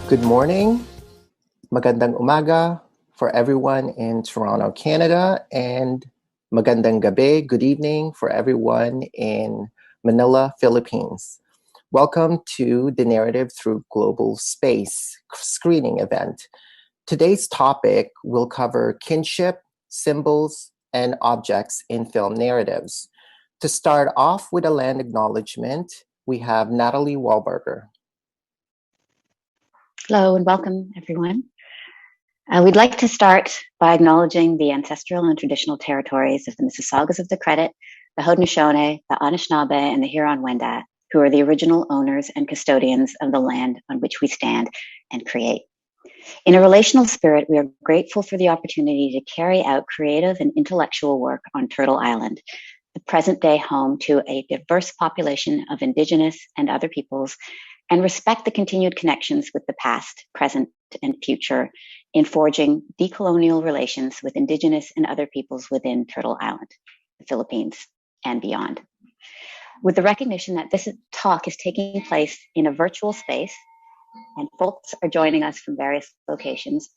Good morning, magandang umaga for everyone in Toronto, Canada, and magandang gabi, good evening for everyone in Manila, Philippines. Welcome to the Narrative Through Global Space screening event. Today's topic will cover kinship, symbols, and objects in film narratives. To start off with a land acknowledgement, we have Natalie Waldburger. Hello and welcome, everyone. We'd like to start by acknowledging the ancestral and traditional territories of the Mississaugas of the Credit, the Haudenosaunee, the Anishinaabe, and the Huron-Wendat, who are the original owners and custodians of the land on which we stand and create. In a relational spirit, we are grateful for the opportunity to carry out creative and intellectual work on Turtle Island, the present-day home to a diverse population of Indigenous and other peoples, and respect the continued connections with the past, present, and future in forging decolonial relations with Indigenous and other peoples within Turtle Island, the Philippines, and beyond. With the recognition that this talk is taking place in a virtual space and folks are joining us from various locations,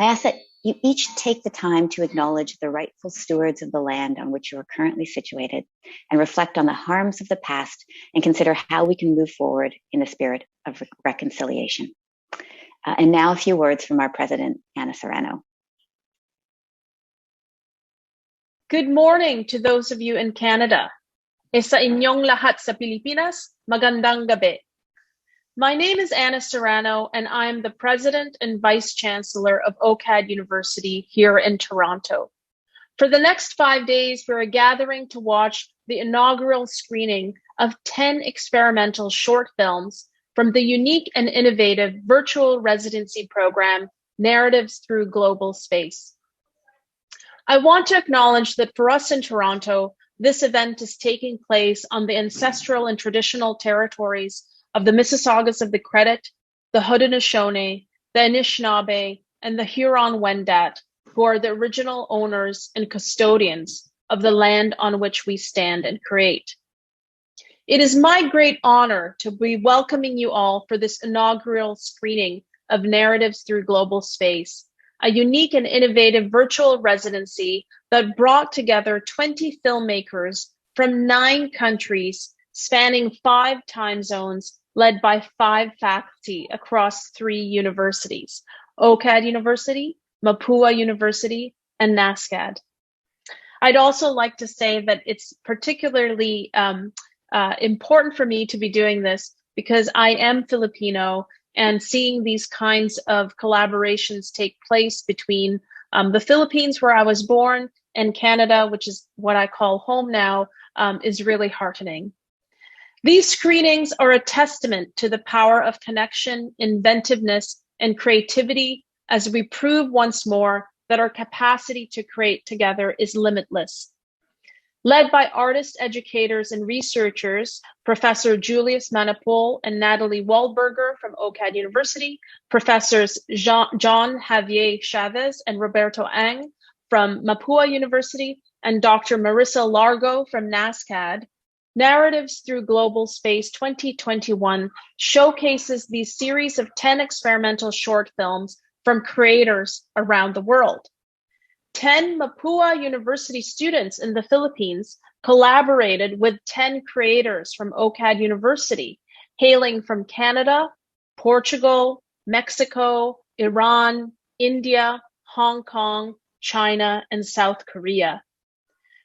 I ask that you each take the time to acknowledge the rightful stewards of the land on which you are currently situated and reflect on the harms of the past and consider how we can move forward in the spirit of reconciliation. And now a few words from our president, Ana Serrano. Good morning to those of you in Canada. E sa inyong lahat sa Pilipinas, magandang gabi. My name is Ana Serrano, and I am the President and Vice Chancellor of OCAD University here in Toronto. For the next 5 days, we are gathering to watch the inaugural screening of 10 experimental short films from the unique and innovative virtual residency program, Narratives Through Global Space. I want to acknowledge that for us in Toronto, this event is taking place on the ancestral and traditional territories of the Mississaugas of the Credit, the Haudenosaunee, the Anishinaabe, and the Huron-Wendat, who are the original owners and custodians of the land on which we stand and create. It is my great honor to be welcoming you all for this inaugural screening of Narratives Through Global Space, a unique and innovative virtual residency that brought together 20 filmmakers from 9 countries spanning 5 time zones, led by 5 faculty across 3 universities, OCAD University, Mapua University, and NASCAD. I'd also like to say that it's particularly important for me to be doing this because I am Filipino, and seeing these kinds of collaborations take place between the Philippines, where I was born, and Canada, which is what I call home now, is really heartening. These screenings are a testament to the power of connection, inventiveness, and creativity as we prove once more that our capacity to create together is limitless. Led by artists, educators, and researchers, Professor Julius Manapul and Natalie Waldburger from OCAD University, Professors John Javier Chavez and Roberto Ang from Mapua University, and Dr. Marissa Largo from NASCAD, Narratives Through Global Space 2021 showcases these series of 10 experimental short films from creators around the world. 10 Mapua University students in the Philippines collaborated with 10 creators from OCAD University, hailing from Canada, Portugal, Mexico, Iran, India, Hong Kong, China, and South Korea.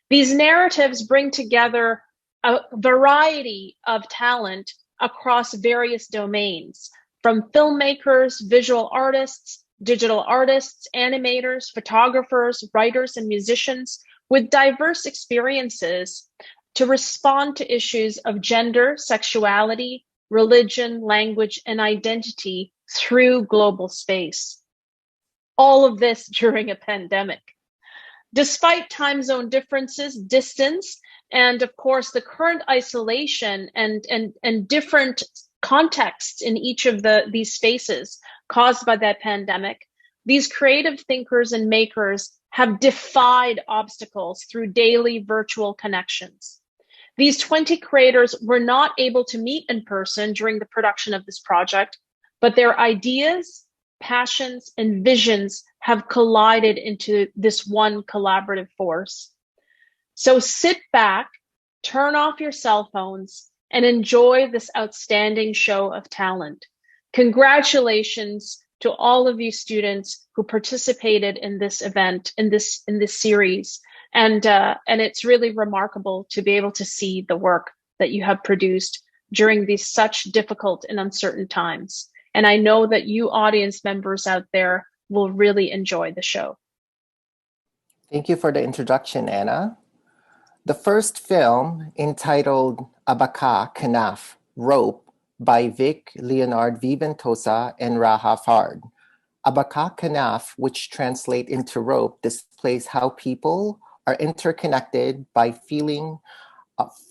These narratives bring together a variety of talent across various domains, from filmmakers, visual artists, digital artists, animators, photographers, writers, and musicians with diverse experiences to respond to issues of gender, sexuality, religion, language, and identity through global space. All of this during a pandemic. Despite time zone differences, distance, and of course the current isolation and different contexts in each of these spaces caused by that pandemic, these creative thinkers and makers have defied obstacles through daily virtual connections. These 20 creators were not able to meet in person during the production of this project, but their ideas, passions, and visions have collided into this one collaborative force. So sit back, turn off your cell phones, and enjoy this outstanding show of talent. Congratulations to all of you students who participated in this event, in this series. And it's really remarkable to be able to see the work that you have produced during these such difficult and uncertain times. And I know that you audience members out there will really enjoy the show. Thank you for the introduction, Anna. The first film, entitled Abaca Kenaf, Rope, by Vic Leonard V. Ventosa and Raha. Abaca Kenaf, which translate into rope, displays how people are interconnected by feeling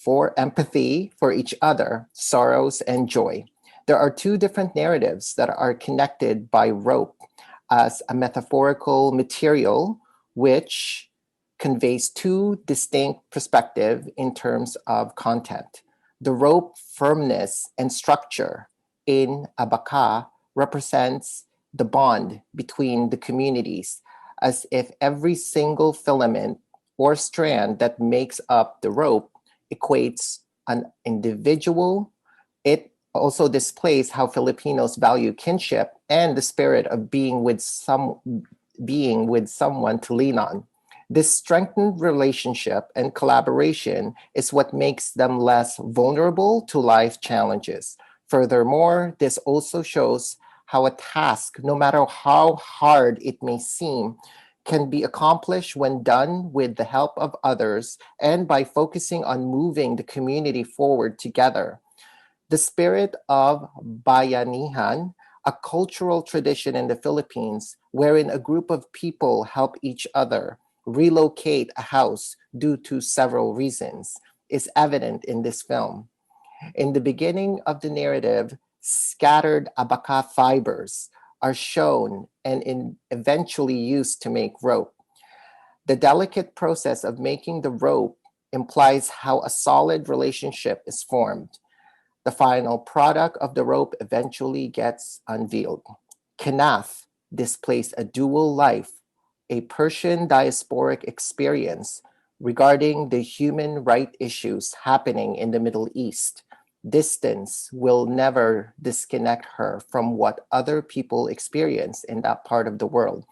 for empathy for each other, sorrows and joy. There are two different narratives that are connected by rope as a metaphorical material, which conveys two distinct perspectives in terms of content. The rope firmness and structure in Abaca represents the bond between the communities, as if every single filament or strand that makes up the rope equates an individual. It also displays how Filipinos value kinship and the spirit of being with someone to lean on. This strengthened relationship and collaboration is what makes them less vulnerable to life challenges. Furthermore, this also shows how a task, no matter how hard it may seem, can be accomplished when done with the help of others and by focusing on moving the community forward together. The spirit of bayanihan, a cultural tradition in the Philippines wherein a group of people help each other relocate a house due to several reasons, is evident in this film. In the beginning of the narrative, scattered abaca fibers are shown and eventually used to make rope. The delicate process of making the rope implies how a solid relationship is formed. The final product of the rope eventually gets unveiled. Kenaf displays a dual life, a Persian diasporic experience regarding the human rights issues happening in the Middle East. Distance will never disconnect her from what other people experience in that part of the world,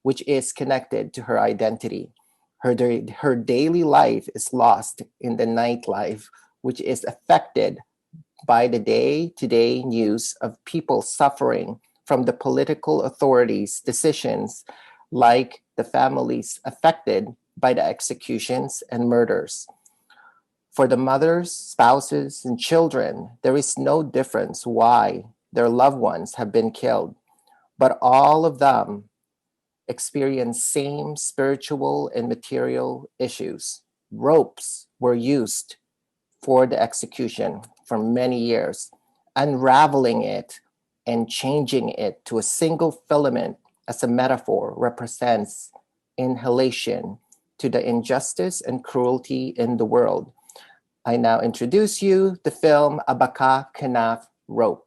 which is connected to her identity. Her daily life is lost in the nightlife, which is affected by the day-to-day news of people suffering from the political authorities' decisions, like the families affected by the executions and murders. For the mothers, spouses, and children, there is no difference why their loved ones have been killed, but all of them experience same spiritual and material issues. Ropes were used for the execution for many years. Unraveling it and changing it to a single filament as a metaphor represents inhalation to the injustice and cruelty in the world. I now introduce you the film Abaca Kenaf, Rope.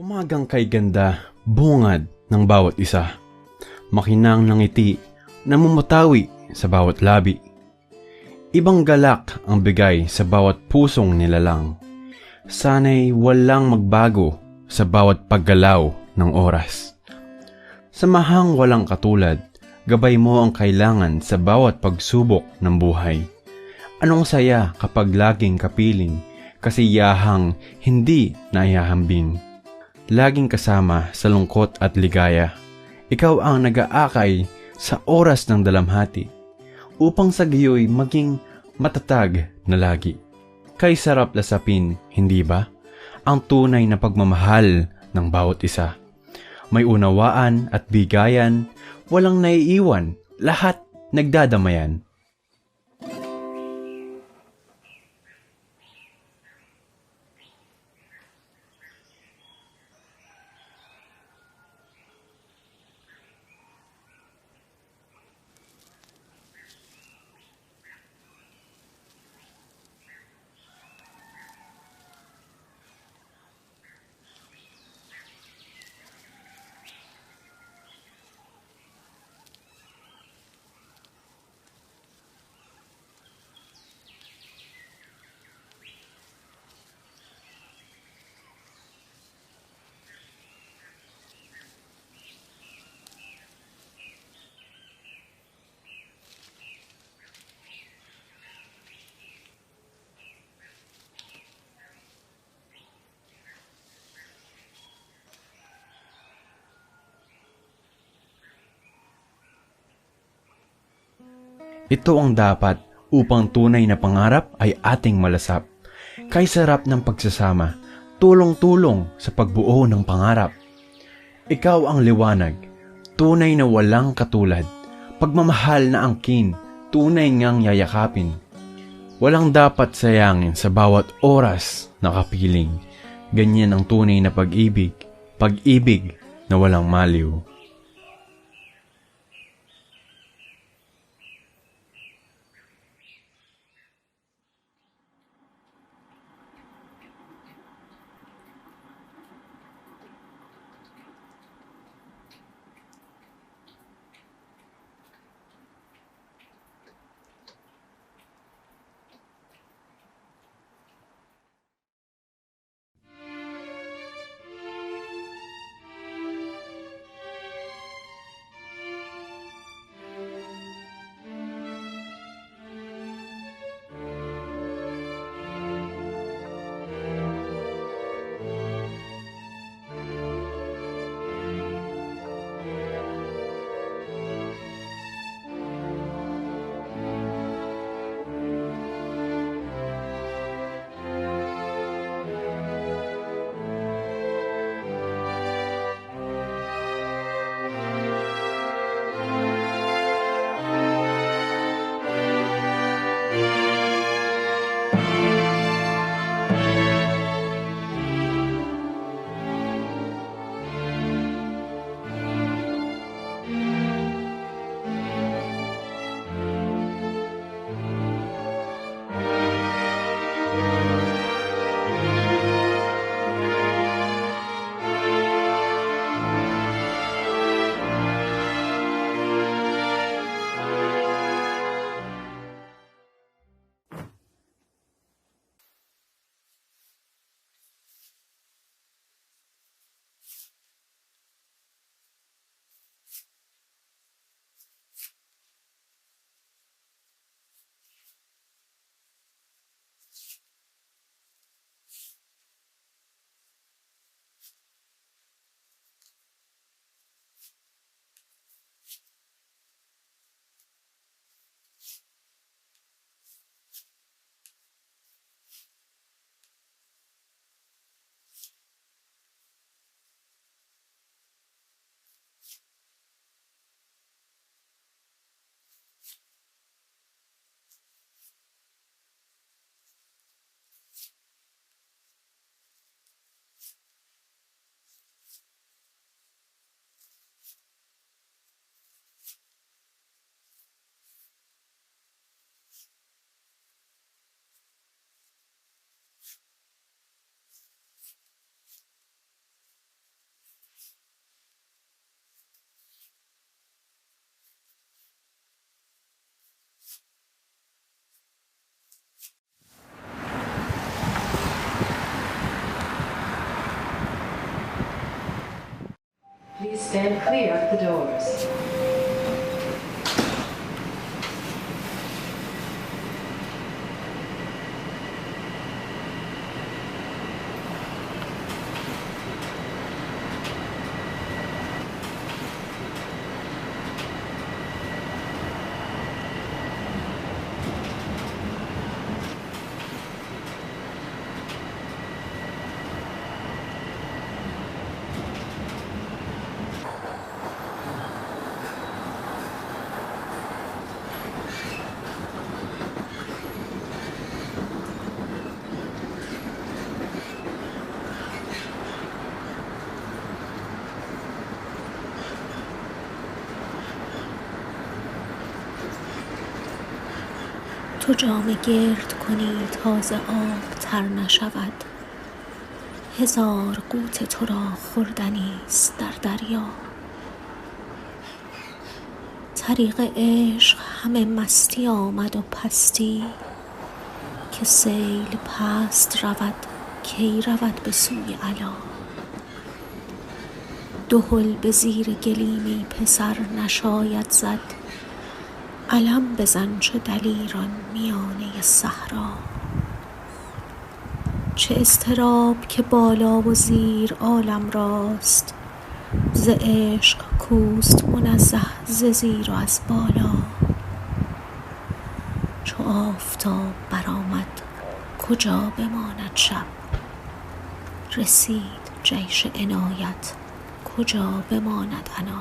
Umagang kay ganda, bungad ng bawat isa. Makinang ng ngiti, namumutawi sa bawat labi. Ibang galak ang bigay sa bawat pusong nilalang. Sana'y walang magbago sa bawat paggalaw ng oras. Samahang walang katulad, gabay mo ang kailangan sa bawat pagsubok ng buhay. Anong saya kapag laging kapiling, kasiyahang hindi naihahambing. Laging kasama sa lungkot at ligaya. Ikaw ang nag-aakay sa oras ng dalamhati upang sa gayoy maging matatag na lagi. Kay sarap lasapin, hindi ba? Ang tunay na pagmamahal ng bawat isa. May unawaan at bigayan, walang naiiwan, lahat nagdadamayan. Ito ang dapat upang tunay na pangarap ay ating malasap. Kay sarap ng pagsasama, tulong-tulong sa pagbuo ng pangarap. Ikaw ang liwanag, tunay na walang katulad. Pagmamahal na angkin, tunay ngang yayakapin. Walang dapat sayangin sa bawat oras na kapiling. Ganyan ang tunay na pag-ibig, pag-ibig na walang maliw. stand clear of the doors. تو جام گرد کنی تا ز آب تر نشود، هزار قوت تو را خوردنیست در دریا. طریق عشق همه مستی آمد و پستی، که سیل پست رود کی رود به سوی علا. دهل به زیر گلیمی پسر نشاید زد، علم بزن چو دلیران میانه صحرا. چه اضطراب که بالا و زیر عالم راست، ز عشق کوست منزه ز زیر و از بالا. چو آفتاب برآمد کجا بماند شب، رسید جیش عنایت کجا بماند عنا.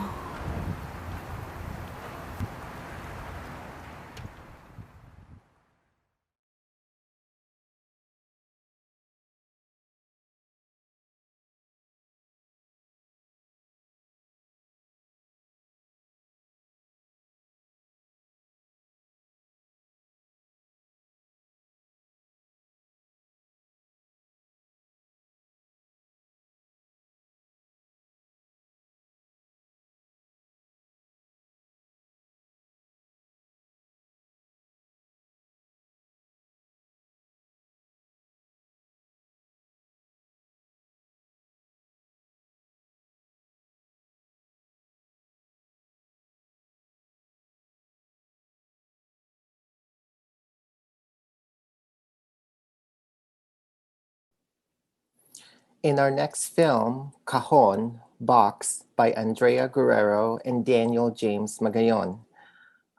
In our next film, Cajon, Box, by Andrea Guerrero and Daniel James Magayon,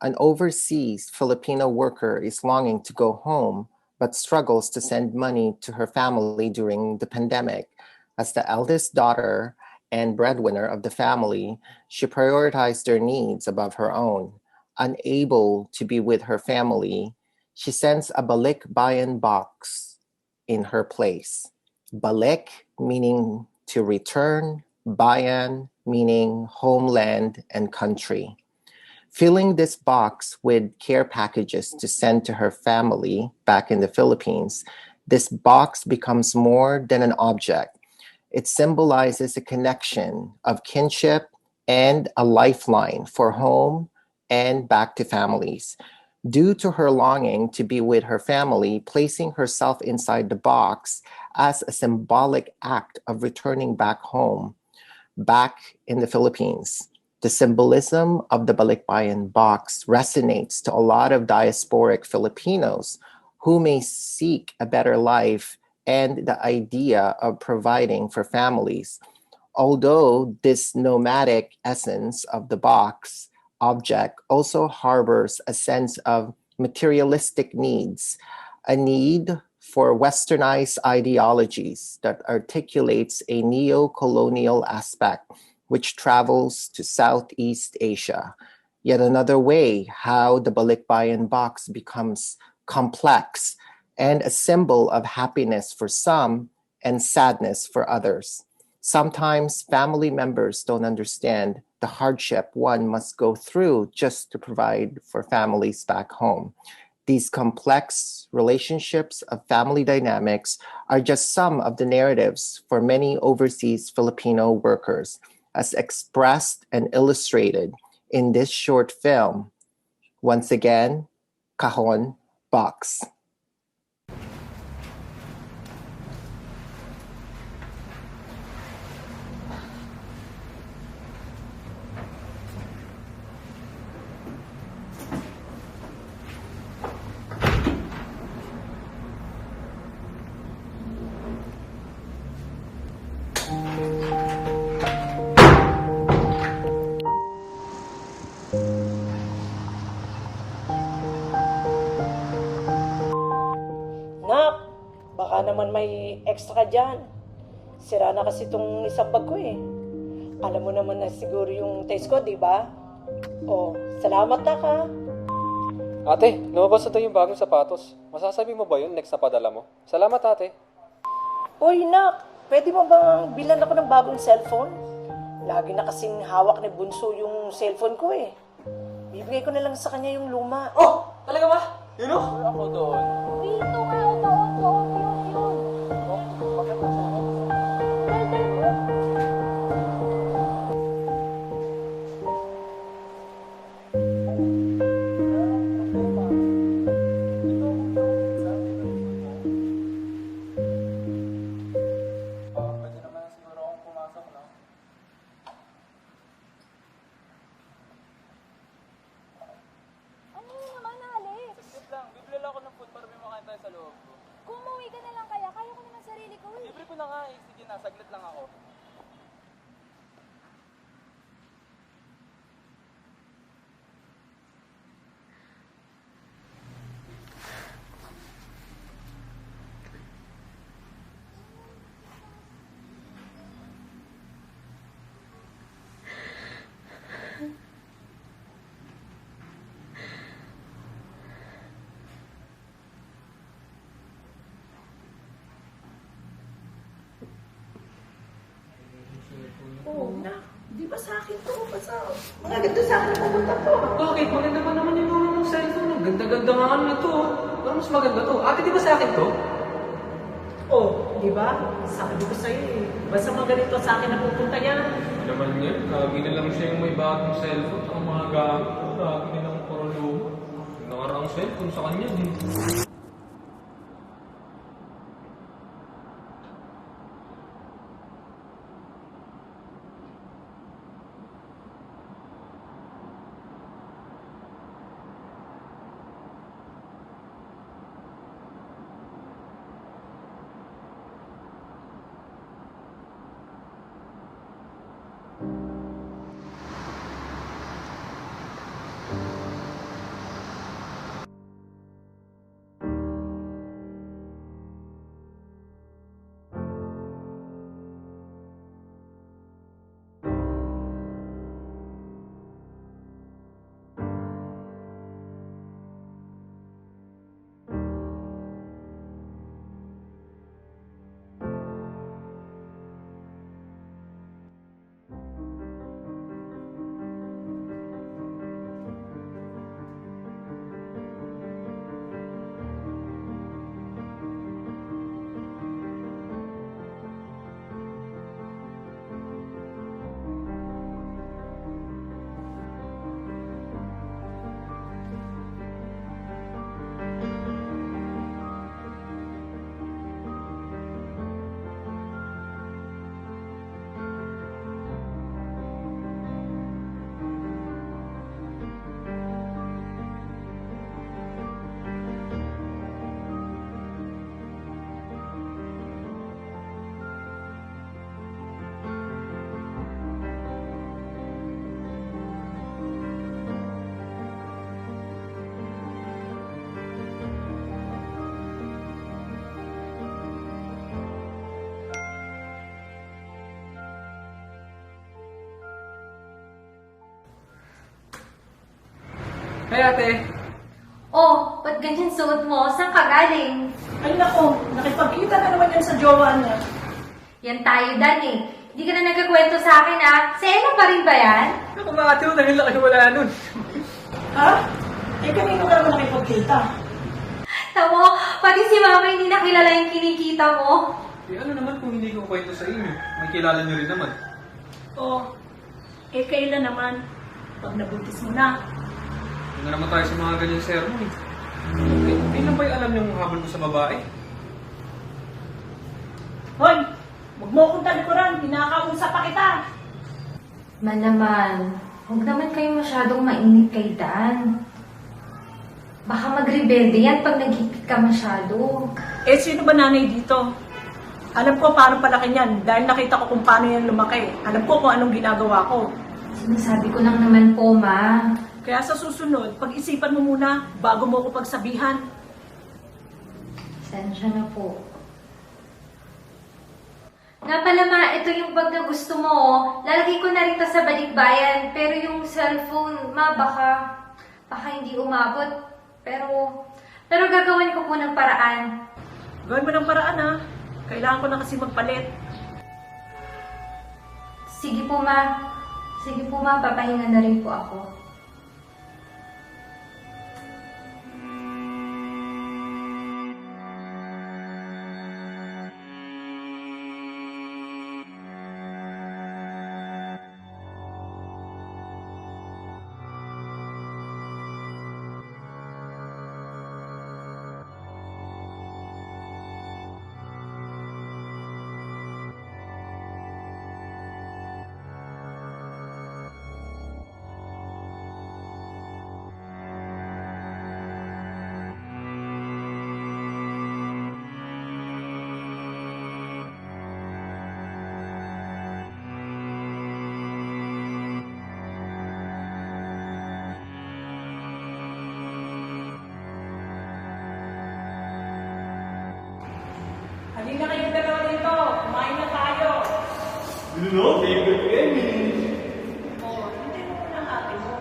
an overseas Filipino worker is longing to go home, but struggles to send money to her family during the pandemic. As the eldest daughter and breadwinner of the family, she prioritized their needs above her own. Unable to be with her family, she sends a balikbayan box in her place. Balik meaning to return, bayan meaning homeland and country. Filling this box with care packages to send to her family back in the Philippines, this box becomes more than an object. It symbolizes a connection of kinship and a lifeline for home and back to families. Due to her longing to be with her family, placing herself inside the box as a symbolic act of returning back home, back in the Philippines. The symbolism of the balikbayan box resonates to a lot of diasporic Filipinos who may seek a better life and the idea of providing for families. Although this nomadic essence of the box object also harbors a sense of materialistic needs, a need for westernized ideologies that articulates a neo-colonial aspect which travels to Southeast Asia. Yet another way how the balikbayan box becomes complex and a symbol of happiness for some and sadness for others. Sometimes family members don't understand the hardship one must go through just to provide for families back home. These complex relationships of family dynamics are just some of the narratives for many overseas Filipino workers, as expressed and illustrated in this short film. Once again, Cajon, Box. naman may extra ka dyan. Sira na kasi itong isang bag ko eh. Alam mo naman na siguro yung taste ko, di ba? Oh, salamat na ka. Ate, lumabas na yung bagong sapatos. Masasabi mo ba yun next na padala mo? Salamat, ate. Uy, nak, pwede mo bang bilan ako ng bagong cellphone? Lagi na kasing hawak ni Bunso yung cellphone ko eh. Bibigay ko na lang sa kanya yung luma. Oh! Talaga ba? Yun o? Ako doon. Dito nga, doon, yun. Pwede naman siguro akong pumasok, no? Ano yun naman, Alex? Saglit lang. Bibili lang ako ng food para may makain tayo sa loob. Kung umuwi ka na lang kaya ko naman sarili ko eh. Libre ko na nga eh. Sige na, saglit lang ako. Oh, nak, di ba sa akin to? Basta, maganda sa akin pumunta to. Bakit? Maganda pa naman yung mga cellphone. Ganda-ganda nga ano ito. Pero mas maganda to. Ate, di ba sa akin to? Oh, di ba? Sabi ko sa'yo eh. Basta maganito sa akin na pupunta yan. Hindi naman yan. Lagi na lang siya yung may bagong cellphone. Ang mga gamit ko. Lagi na lang puro luma. Nakaraang cellphone sa kanya. Hey, ate! Oh, ba't ganyan suot mo? Saan ka galing? Ay nako, nakipagkita na naman yan sa jowa niya. Yan tayo, Dan eh. Hindi ka na nagkakwento sa akin ah. Sa Eno pa rin ba yan? Ako mga ate, dahil laki wala nun. Ha? Eh, kanino ka naman nakipagkita? Tamo, pati si Mama hindi nakilala yung kinikita mo. Eh, ano naman kung hindi ko kwento sa inyo? May kilala nyo rin naman. Oh, eh kailan naman? Pag nabuntis mo na. Hindi na naman tayo sa mga ganyang sermon eh. Kailan ba yung alam yung habol ko sa babae? Hoy, huwag mo akong talikuran, pinakausap pa kita. Man naman, huwag naman kayo masyadong mainit kay Dan. Baka magrebelde yan pag naghigpit ka masyado. Eh, sino ba nanay dito? Alam ko paano palaki niyan dahil nakita ko kung paano yan lumaki. Alam ko kung anong ginagawa ko. Sinasabi ko lang naman po, Ma. Kaya sa susunod, pag-isipan mo muna bago mo ko pagsabihan. Sensya na po. Nga pala ma, ito yung bag na gusto mo. Lalagay ko na rin to sa balikbayan. Pero yung cellphone, ma, baka hindi umabot. Pero gagawin ko po ng paraan. Gawin mo ng paraan ha. Kailangan ko na kasi magpalit. Sige po ma. Sige po ma, papahinga na rin po ako. Halina kayong dalawa dito. Kumain na tayo. No, favorite ko yan eh. Hindi mo muna ate mo.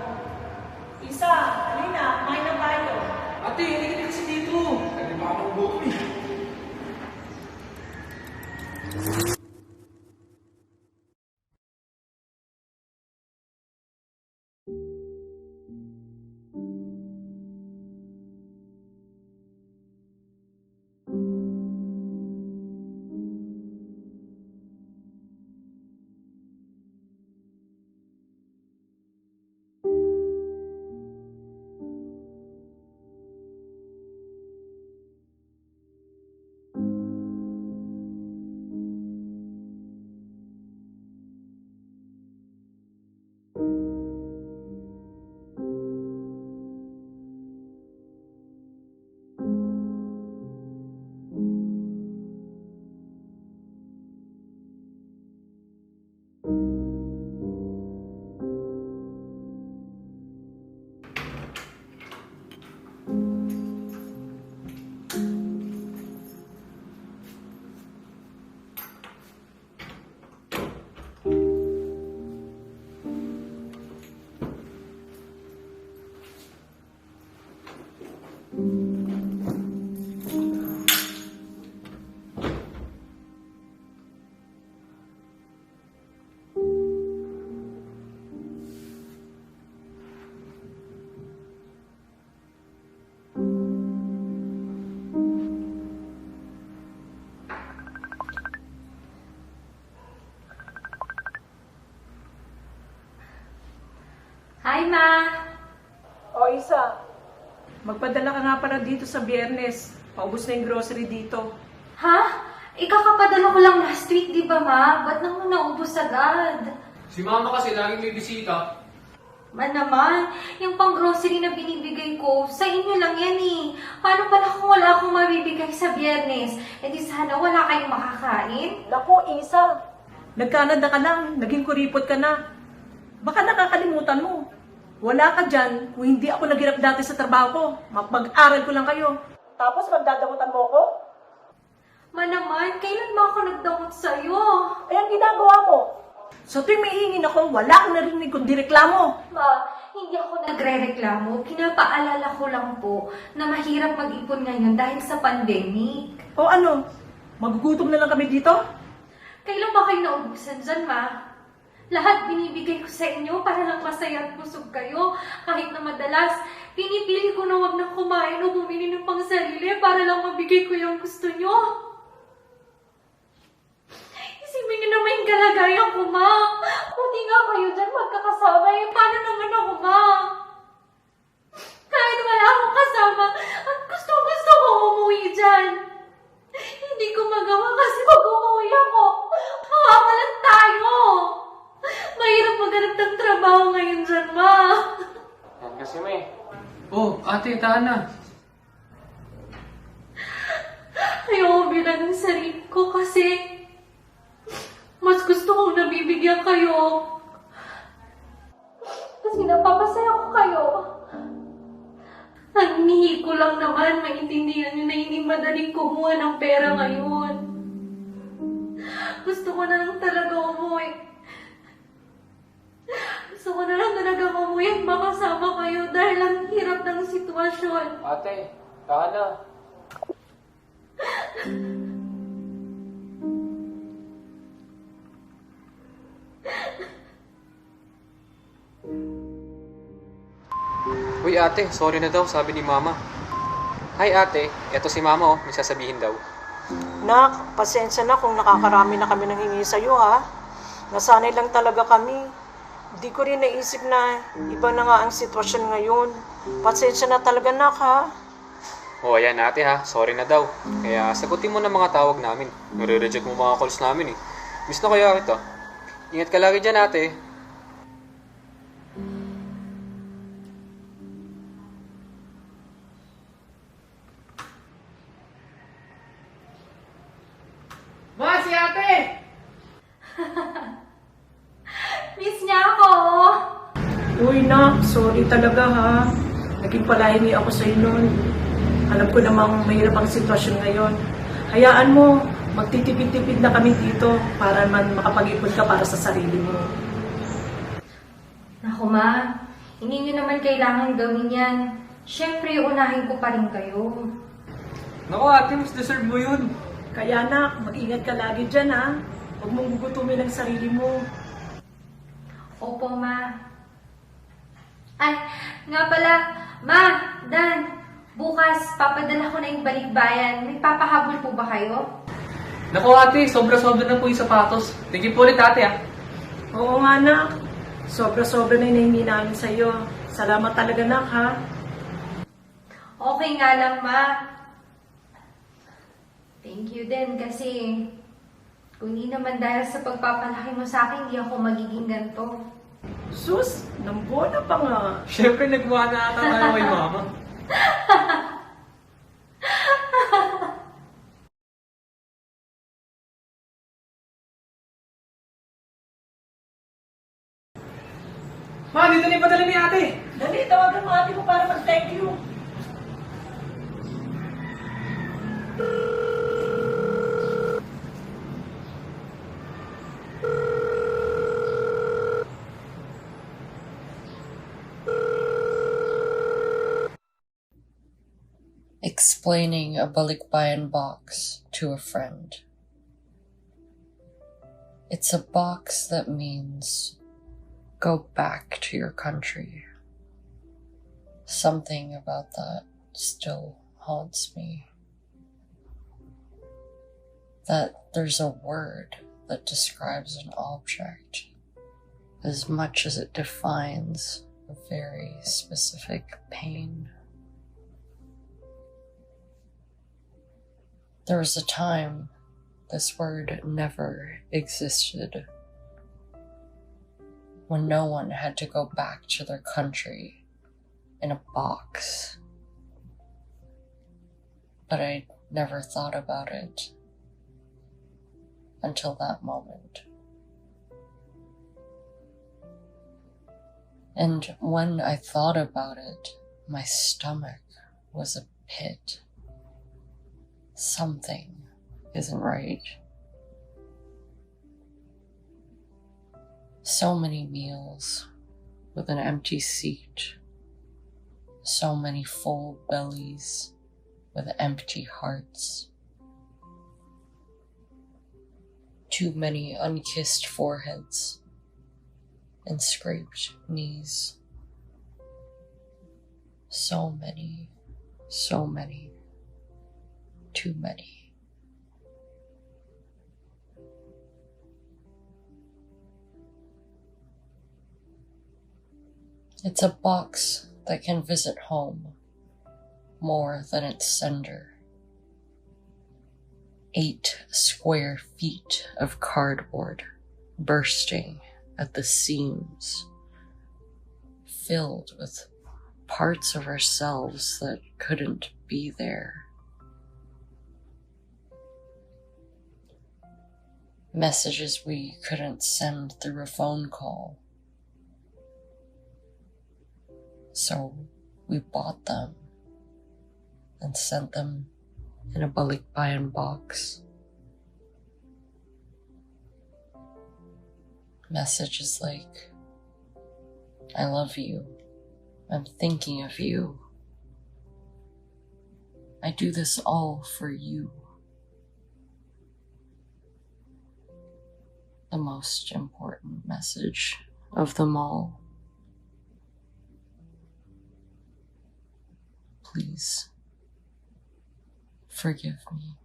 Isa, halina. Kumain na tayo. Ate, hindi ka kasi dito. Hindi pa ako gutom eh. Hi ma! O Isa, magpadala ka nga pala dito sa Biyernes. Paubos na yung grocery dito. Ha? Ikakapadala ko lang last week, di ba ma? Ba't naman naubos agad? Si mama kasi laging may bisita. Man naman, yung pang-grocery na binibigay ko, sa inyo lang yan eh. Paano pala kung wala akong mabibigay sa Biyernes? E di sana wala kayong makakain? Naku, Isa. Nag-Canada ka lang. Naging kuripot ka na. Baka nakakalimutan mo. Wala ka dyan kung hindi ako naghirap dati sa trabaho ko. Mag-aral ko lang kayo. Tapos magdadamutan mo ko? Man naman, kailan ba ako nagdamot sa'yo? Ay, ang ginagawa mo. Sa tuwing may hingin ako, wala akong narinig kundi reklamo. Ma, hindi ako nagre-reklamo. Pinapaalala ko lang po na mahirap mag-ipon ngayon dahil sa pandemic. O ano? Magugutom na lang kami dito? Kailan ba kayo naubusan dyan, ma? Lahat binibigay ko sa inyo para lang masaya at busog kayo. Kahit na madalas, pinipili ko na wag na kumain o bumili ng pang sarili para lang mabigay ko yung gusto nyo. Isipin nyo naman yung kalagayan ko, ma. Buti nga kayo dyan magkakasama. Paano naman ako, ma? Kahit wala akong kasama, at gusto ko umuwi dyan. Hindi ko magawa kasi pag umuwi ako, mawawalan tayo. Mahirap maghanap ng trabaho ngayon dyan, ma. Yan kasi may. Oh, ate, taan na. Ayoko bilang ng sarili ko kasi mas gusto kong nabibigyan kayo. Kasi napapasaya ko kayo. Ang hinihi ko lang naman, maintindihan nyo na hindi madaling kumuha ng pera ngayon. Mas gusto ko na lang talaga umuwi. Gusto ko na lang talaga umuwi at makasama kayo dahil ang hirap ng sitwasyon. Ate, tahan na. Uy ate, sorry na daw, sabi ni mama. Hi ate, eto si mama may sasabihin daw. Nak, pasensya na kung nakakarami na kami nang hingi sa'yo, ha? Nasanay lang talaga kami. Di ko rin naisip na iba na nga ang sitwasyon ngayon. Pasensya na talaga, nak, ha? O ayan ate ha, sorry na daw. Kaya sagutin mo na mga tawag namin. Nare-reject mo mga calls namin Miss na kaya kita. Ingat ka lagi dyan ate. Ma, si ate! Miss niya ako! Uy, nak, sorry talaga, ha? Naging palahingi ako sa'yo noon. Alam ko namang mahirap ang sitwasyon ngayon. Hayaan mo, magtitipid-tipid na kami dito para man makapag-ipon ka para sa sarili mo. Naku ma, hindi niyo naman kailangan gawin yan. Siyempre, unahin ko pa rin kayo. Naku ate, mas deserve mo yun. Kaya nak, mag-ingat ka lagi dyan, ha? Huwag mong gugutumin ang sarili mo. Opo, ma. Ay, nga pala, ma, Dan, bukas papadala ko na yung balikbayan. May papahabol po ba kayo? Naku ate, sobra-sobra na po yung sapatos. Thank you po ulit ate Oo nga, nak. Sobra-sobra na hinahingi namin sa'yo. Salamat talaga, nak, ha? Okay nga lang, ma. Thank you din kasi kung hindi naman dahil sa pagpapalaki mo sa akin, hindi ako magiging ganito. Sus, nambona pa nga. Siyempre, nagmana ata tayo kay mama. Ma, dito na yung padala ni ate. Dali, tawagan mo ate mo para mag-thank you. Explaining a balikbayan box to a friend. It's a box that means go back to your country. Something about that still haunts me. That there's a word that describes an object as much as it defines a very specific pain. There was a time this word never existed, when no one had to go back to their country in a box. But I never thought about it until that moment. And when I thought about it, my stomach was a pit. Something isn't right. So many meals with an empty seat. So many full bellies with empty hearts. Too many unkissed foreheads and scraped knees. So many, too many. It's a box that can visit home more than its sender. 8 square feet of cardboard bursting at the seams, filled with parts of ourselves that couldn't be there. Messages we couldn't send through a phone call. So we bought them and sent them in a balikbayan box. Messages like, I love you, I'm thinking of you, I do this all for you. The most important message of them all. Please forgive me.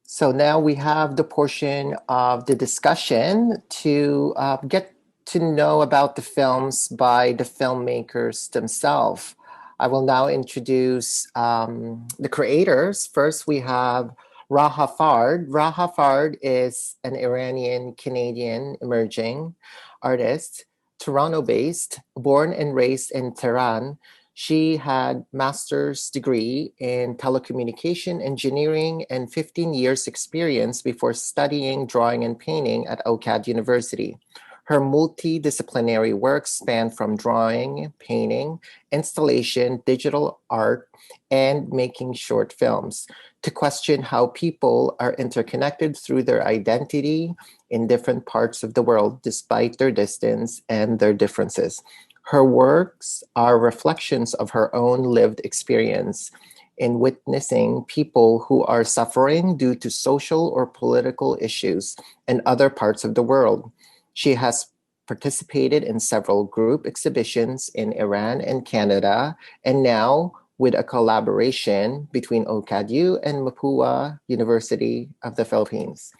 So now we have the portion of the discussion to get to know about the films by the filmmakers themselves. I will now introduce the creators. First, we have Raha. Raha is an Iranian-Canadian emerging artist, Toronto-based, born and raised in Tehran. She had master's degree in telecommunication engineering and 15 years experience before studying drawing and painting at OCAD University. Her multidisciplinary work span from drawing, painting, installation, digital art, and making short films to question how people are interconnected through their identity in different parts of the world despite their distance and their differences. Her works are reflections of her own lived experience in witnessing people who are suffering due to social or political issues in other parts of the world. She has participated in several group exhibitions in Iran and Canada, and now with a collaboration between OCAD-U and Mapua University of the Philippines.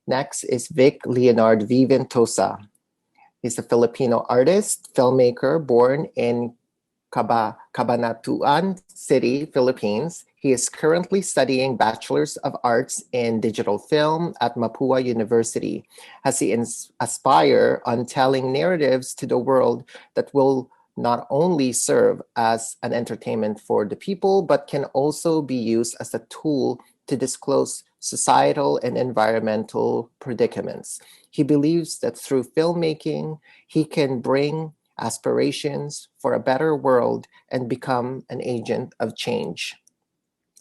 Next is Leonard Ventosa. He's a Filipino artist, filmmaker, born in Cabanatuan City, Philippines. He is currently studying Bachelor's of Arts in Digital Film at Mapua University, as he aspires on telling narratives to the world that will not only serve as an entertainment for the people, but can also be used as a tool to disclose societal and environmental predicaments. He believes that through filmmaking, he can bring aspirations for a better world and become an agent of change.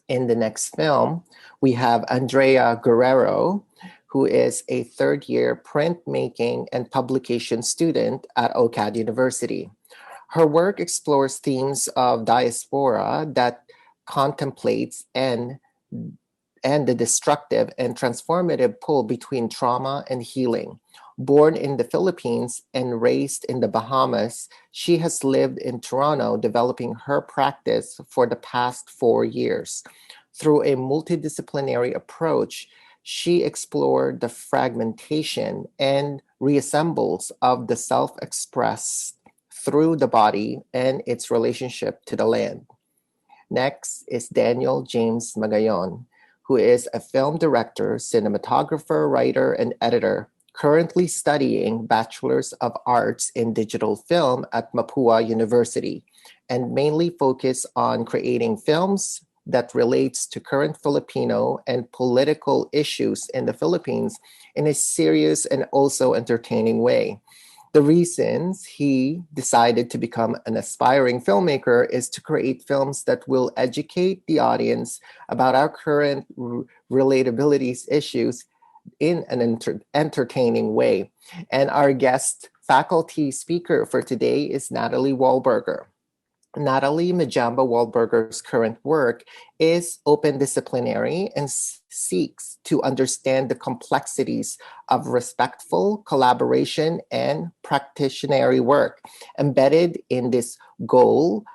In the next film, we have Andrea Guerrero, who is a third-year printmaking and publication student at OCAD University. Her work explores themes of diaspora that contemplates and the destructive and transformative pull between trauma and healing. Born in the Philippines and raised in the Bahamas, she has lived in Toronto, developing her practice for the past 4 years. Through a multidisciplinary approach, she explored the fragmentation and reassembles of the self-expressed through the body and its relationship to the land. Next is Daniel James Magayon, who is a film director, cinematographer, writer, and editor, currently studying Bachelor's of Arts in Digital Film at Mapua University, and mainly focus on creating films that relates to current Filipino and political issues in the Philippines in a serious and also entertaining way. The reasons he decided to become an aspiring filmmaker is to create films that will educate the audience about our current relatability issues in an entertaining way. And our guest faculty speaker for today is Natalie Waldburger. Natalie Majamba Waldburger's current work is open disciplinary and seeks to understand the complexities of respectful collaboration and practitionary work. Embedded in this goal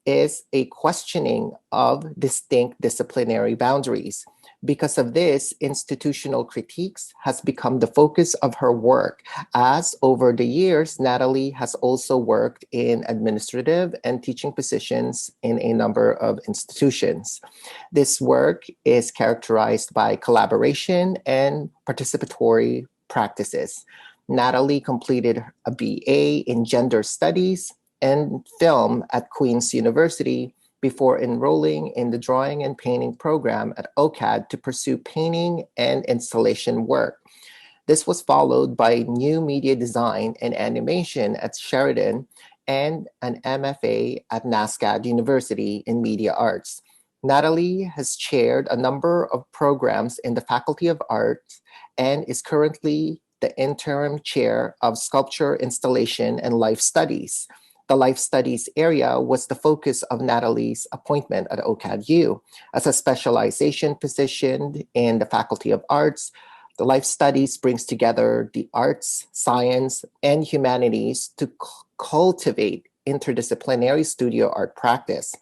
is a questioning of distinct disciplinary boundaries. Because of this, institutional critiques has become the focus of her work, as over the years, Natalie has also worked in administrative and teaching positions in a number of institutions. This work is characterized by collaboration and participatory practices. Natalie completed a BA in Gender Studies and Film at Queen's University before enrolling in the Drawing and Painting program at OCAD to pursue painting and installation work. This was followed by New Media Design and Animation at Sheridan and an MFA at NASCAD University in Media Arts. Natalie has chaired a number of programs in the Faculty of Arts and is currently the interim chair of Sculpture, Installation, and Life Studies. The Life Studies area was the focus of Natalie's appointment at OCAD-U. As a specialization position in the Faculty of Arts, the Life Studies brings together the arts, science, and humanities to cultivate interdisciplinary studio art practice.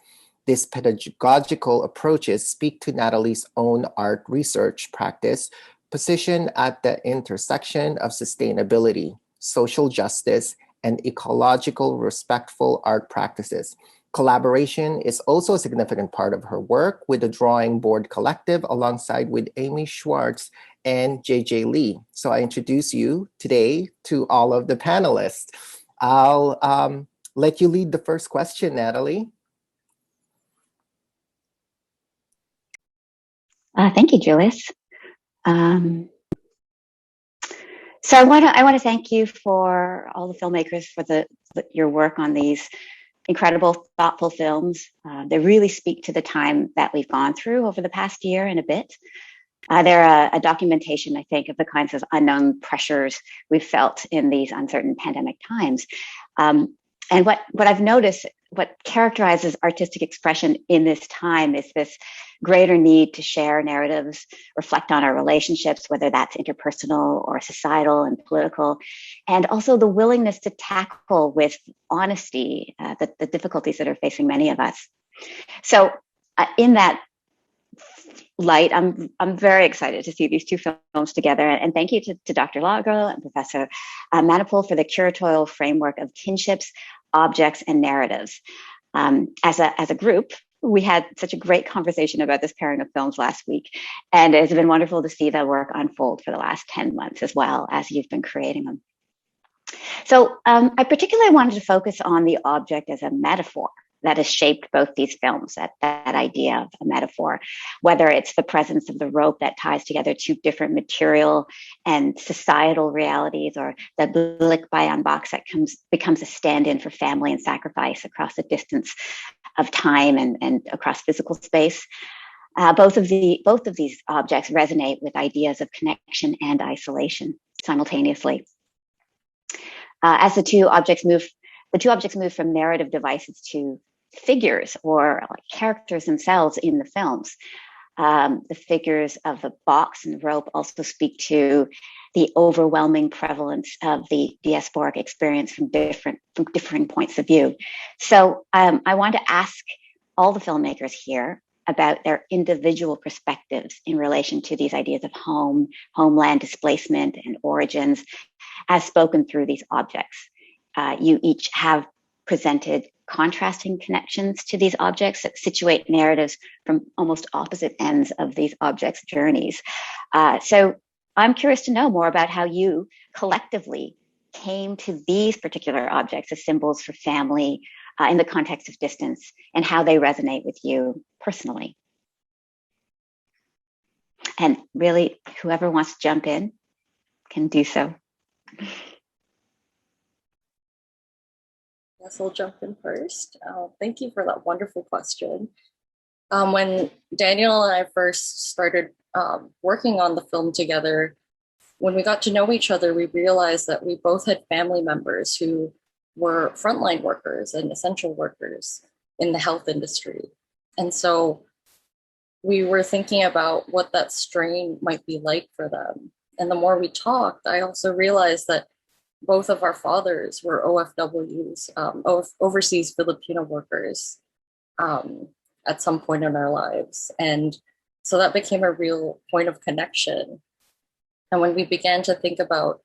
These pedagogical approaches speak to Natalie's own art research practice, positioned at the intersection of sustainability, social justice, and ecological respectful art practices. Collaboration is also a significant part of her work with the Drawing Board Collective alongside with Amy Schwartz and JJ Lee. So I introduce you today to all of the panelists. I'll let you lead the first question, Natalie. Thank you, Julius. So I want to thank you for all the filmmakers for your work on these incredible, thoughtful films. They really speak to the time that we've gone through over the past year and a bit. They're a documentation, I think, of the kinds of unknown pressures we've felt in these uncertain pandemic times. And what I've noticed, what characterizes artistic expression in this time is this greater need to share narratives, reflect on our relationships, whether that's interpersonal or societal and political, and also the willingness to tackle with honesty the difficulties that are facing many of us. So in that light, I'm very excited to see these two films together, and thank you to Dr. Lago and Professor Manapul for the curatorial framework of kinships, objects, and narratives. As a group, we had such a great conversation about this pairing of films last week, and it's been wonderful to see that work unfold for the last 10 months as well as you've been creating them. So I particularly wanted to focus on the object as a metaphor that has shaped both these films, that idea of a metaphor, whether it's the presence of the rope that ties together two different material and societal realities, or the balik-bayan box that becomes a stand-in for family and sacrifice across the distance of time and across physical space. Both of these objects resonate with ideas of connection and isolation simultaneously. As the two objects move from narrative devices to figures or like characters themselves in the films. The figures of the box and the rope also speak to the overwhelming prevalence of the diasporic experience from differing points of view. So I want to ask all the filmmakers here about their individual perspectives in relation to these ideas of home, homeland, displacement, and origins as spoken through these objects. You each have presented contrasting connections to these objects that situate narratives from almost opposite ends of these objects' journeys. So I'm curious to know more about how you collectively came to these particular objects as symbols for family in the context of distance, and how they resonate with you personally. And really, whoever wants to jump in can do so. Yes, I'll jump in first. Thank you for that wonderful question. When Daniel and I first started working on the film together, when we got to know each other, we realized that we both had family members who were frontline workers and essential workers in the health industry. And so we were thinking about what that strain might be like for them. And the more we talked, I also realized that both of our fathers were OFWs, overseas Filipino workers, at some point in our lives. And so that became a real point of connection. And when we began to think about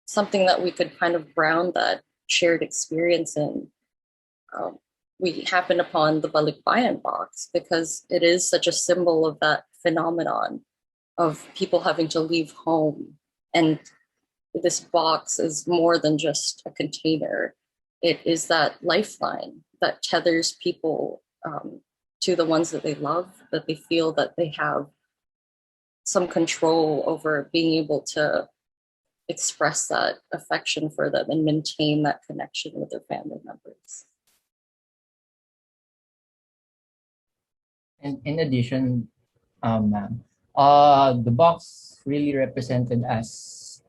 something that we could kind of ground that shared experience in, we happened upon the Balikbayan box because it is such a symbol of that phenomenon of people having to leave home and this box is more than just a container. It is that lifeline that tethers people to the ones that they love, that they feel that they have some control over being able to express that affection for them and maintain that connection with their family members. And in addition, ma'am, the box really represented as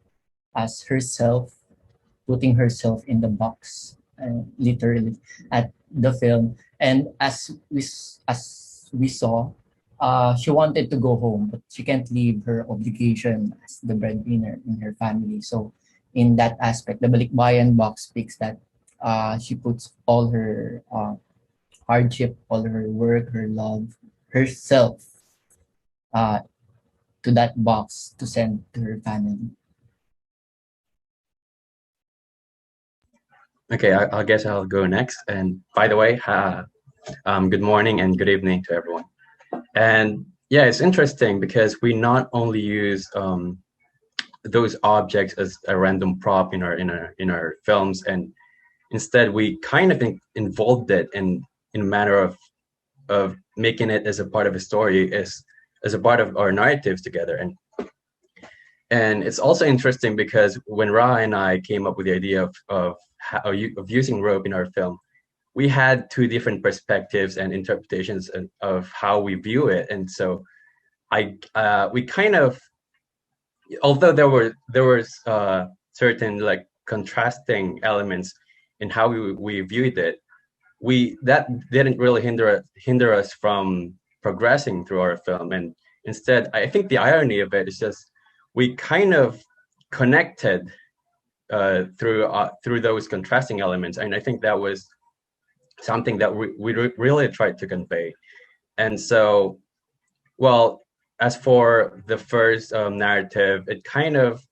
herself, putting herself in the box, literally at the film. And as we saw, she wanted to go home, but she can't leave her obligation as the breadwinner in her family. So in that aspect, the Balikbayan box speaks that she puts all her hardship, all her work, her love, herself to that box to send to her family. Okay, I guess I'll go next. And by the way, good morning and good evening to everyone. And yeah, it's interesting because we not only use those objects as a random prop in our films, and instead we kind of involved it in a manner of making it as a part of a story, as a part of our narratives together. And it's also interesting because when Raha and I came up with the idea of using rope in our film, we had two different perspectives and interpretations of how we view it. And so we kind of, although there was certain like contrasting elements in how we viewed it, that didn't really hinder us from progressing through our film. And instead, I think the irony of it is just we kind of connected through those contrasting elements, and I think that was something that we really tried to convey. And so, well, as for the first narrative, it kind of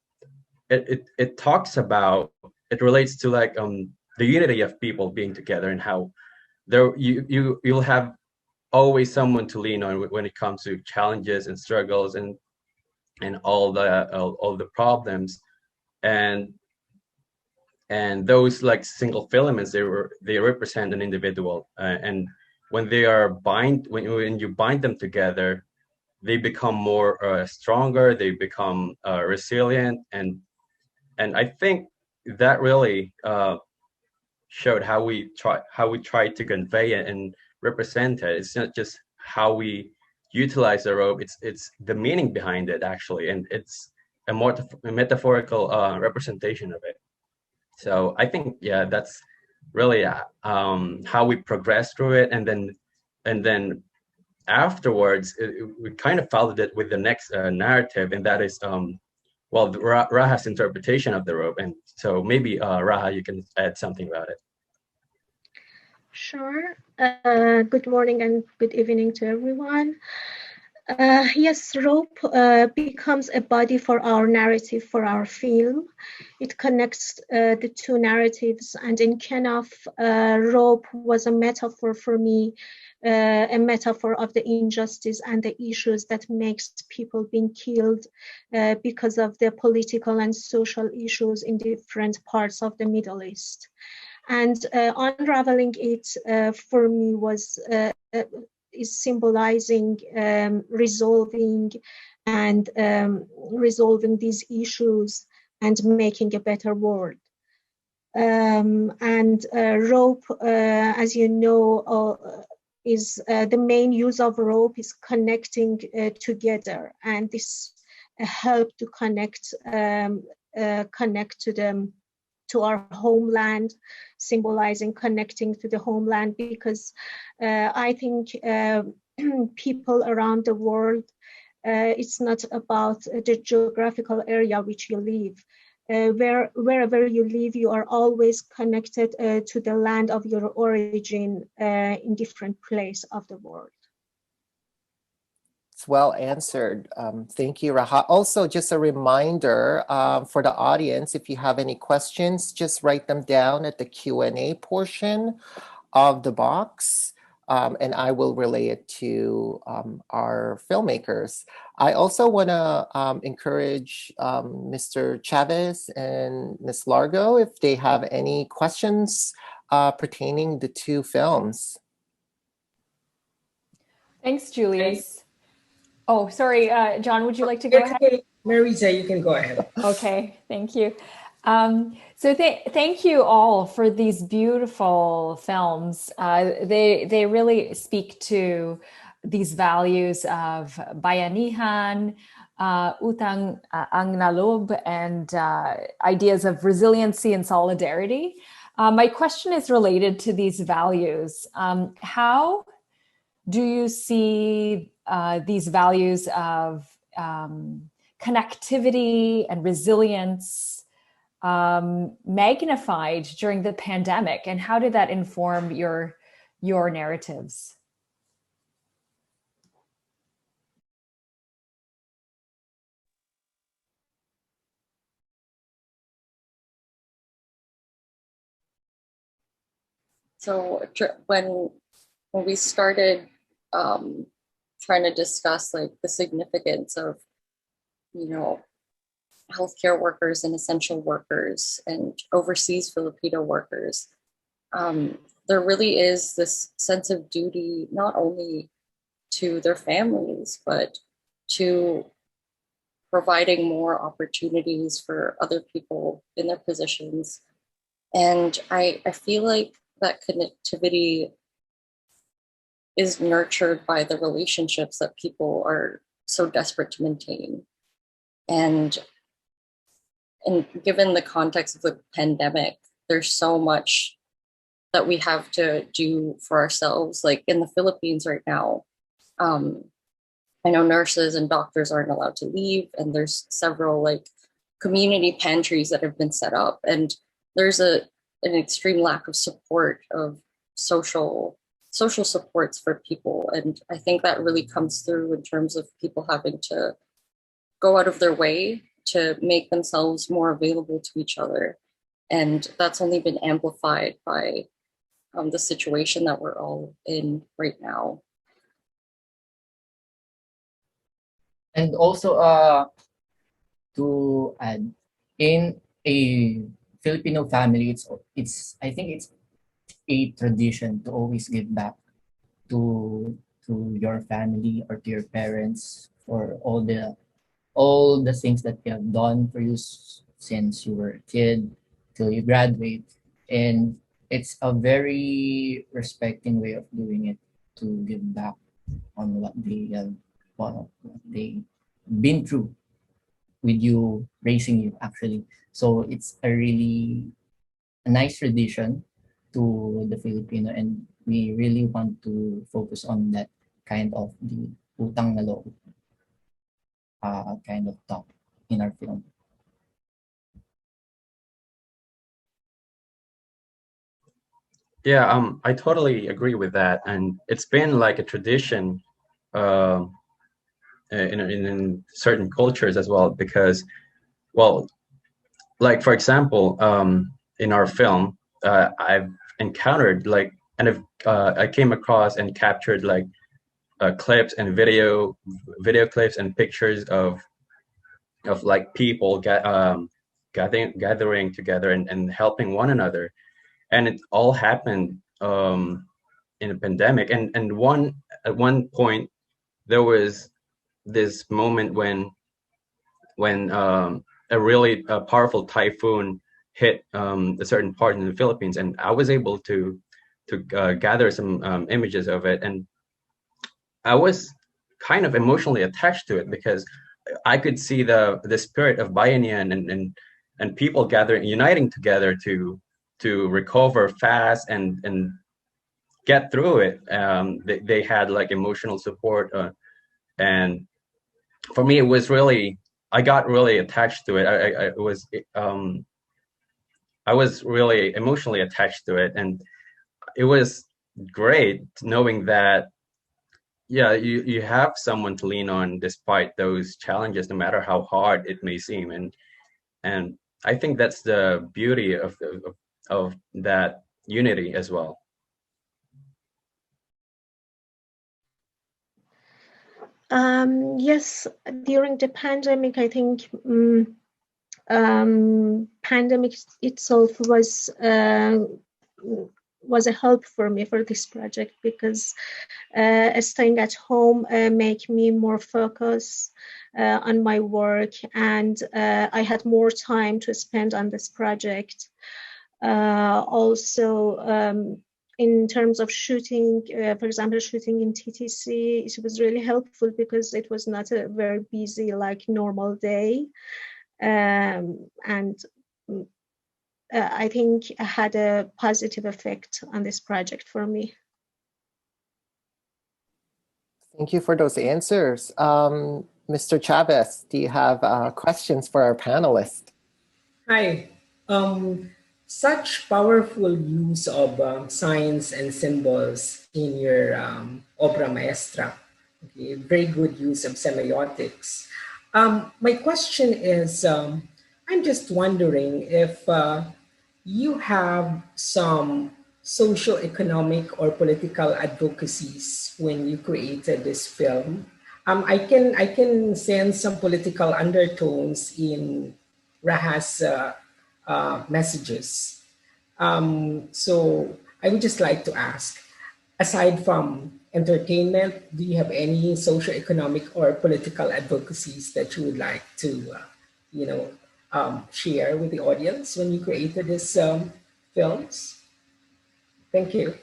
it talks about, it relates to like the unity of people being together, and how you'll have always someone to lean on when it comes to challenges and struggles and all the problems, and those like single filaments, they represent an individual, and when you bind them together, they become more stronger, they become resilient, and I think that really showed how we try to convey it and represent it. It's not just how we utilize the rope, it's the meaning behind it actually, and it's a more metaphorical representation of it. So I think, yeah, that's really how we progress through it, and then afterwards we kind of followed it with the next narrative, and that is Raha's interpretation of the rope. And so maybe Raha, you can add something about it. Sure. Good morning and good evening to everyone. Yes, rope becomes a body for our narrative, for our film. It connects the two narratives, and in Kenaf, rope was a metaphor for me, a metaphor of the injustice and the issues that makes people being killed because of the political and social issues in different parts of the Middle East. And unraveling it for me was is symbolizing resolving these issues and making a better world. And rope, as you know, is the main use of rope is connecting together, and this help to connect to our homeland, symbolizing connecting to the homeland, because I think people around the world, it's not about the geographical area which you live. Wherever you live, you are always connected to the land of your origin in different place of the world. It's well answered. Thank you, Raha. Also, just a reminder for the audience, if you have any questions, just write them down at the Q&A portion of the box. and I will relay it to our filmmakers. I also want to encourage Mr. Chavez and Ms. Largo if they have any questions pertaining the two films. Thanks, Julius. Oh, sorry, John, would you like to go ahead? Marisa, you can go ahead. Okay, thank you. So thank you all for these beautiful films. They really speak to these values of bayanihan, utang ang nalob, and ideas of resiliency and solidarity. My question is related to these values. How do you see these values of connectivity and resilience magnified during the pandemic, and how did that inform your narratives? So when we started trying to discuss like the significance of, you know, healthcare workers and essential workers and overseas Filipino workers, there really is this sense of duty, not only to their families, but to providing more opportunities for other people in their positions. And I feel like that connectivity is nurtured by the relationships that people are so desperate to maintain. And given the context of the pandemic, there's so much that we have to do for ourselves. Like in the Philippines right now, I know nurses and doctors aren't allowed to leave, and there's several like community pantries that have been set up, and there's an extreme lack of support of social supports for people. And I think that really comes through in terms of people having to go out of their way to make themselves more available to each other. And that's only been amplified by the situation that we're all in right now. And also to add, in a Filipino family, it's I think it's a tradition to always give back to your family or to your parents for all the things that you have done for you since you were a kid till you graduate. And it's a very respecting way of doing it, to give back on what they have, what they been through with you, raising you actually. So it's a really a nice tradition to the Filipino, and we really want to focus on that kind of the utang na loob kind of talk in our film. Yeah, I totally agree with that, and it's been like a tradition in certain cultures as well, because, well, like for example, in our film, I've encountered like, and if I came across and captured like clips and video clips and pictures of like people gathering together and helping one another, and it all happened in a pandemic. And at one point there was this moment when a really powerful typhoon hit a certain part in the Philippines, and I was able to gather some images of it, and I was kind of emotionally attached to it because I could see the spirit of Bayanihan and people gathering, uniting together to recover fast and get through it. They had like emotional support, and for me, it was really, I got really attached to it. I was really emotionally attached to it, and it was great knowing that, yeah, you have someone to lean on despite those challenges, no matter how hard it may seem. And I think that's the beauty of that unity as well. Yes, during the pandemic, I think pandemic itself was a help for me for this project, because staying at home make me more focused on my work, and I had more time to spend on this project. Also, in terms of shooting, for example, shooting in TTC, it was really helpful because it was not a very busy like normal day. And I think it had a positive effect on this project for me. Thank you for those answers. Mr. Chavez, do you have questions for our panelists? Hi. Such powerful use of signs and symbols in your obra maestra. Okay, very good use of semiotics. My question is, I'm just wondering if you have some socio-economic or political advocacies when you created this film. I can sense some political undertones in Raha's messages. So I would just like to ask, aside from entertainment, do you have any socio-economic or political advocacies that you would like to, share with the audience when you created these films? Thank you.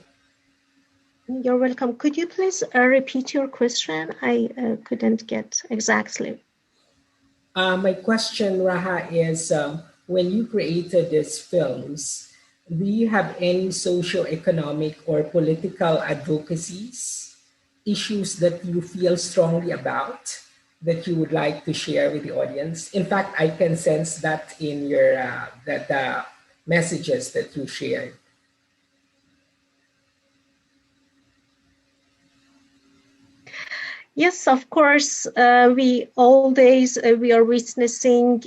You're welcome. Could you please repeat your question? I couldn't get exactly. My question, Raha, is when you created these films, do you have any socio-economic or political advocacies, issues that you feel strongly about that you would like to share with the audience? In fact, I can sense that in your the messages that you shared. Yes, of course. We always we are witnessing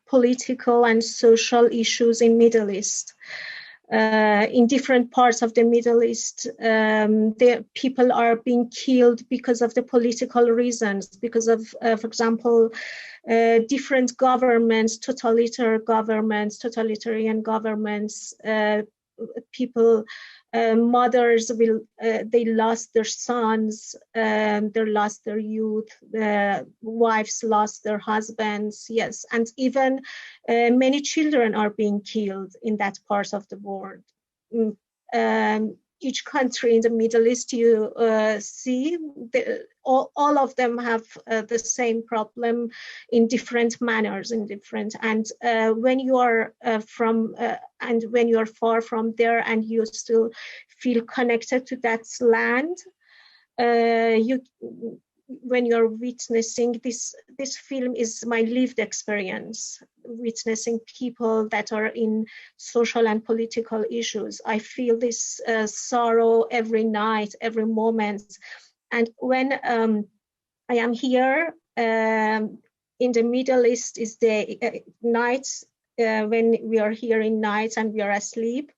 political and social issues in Middle East. In different parts of the Middle East, the people are being killed because of the political reasons, because of, for example, different governments, totalitarian governments, people, mothers they lost their sons, they lost their youth, wives lost their husbands, yes, and even many children are being killed in that part of the world. Each country in the Middle East you see, all of them have the same problem in different manners, and when you are and when you are far from there and you still feel connected to that land, when you're witnessing this film is my lived experience, witnessing people that are in social and political issues. I feel this sorrow every night, every moment. And when I am here in the Middle East is the nights, when we are here in nights and we are asleep.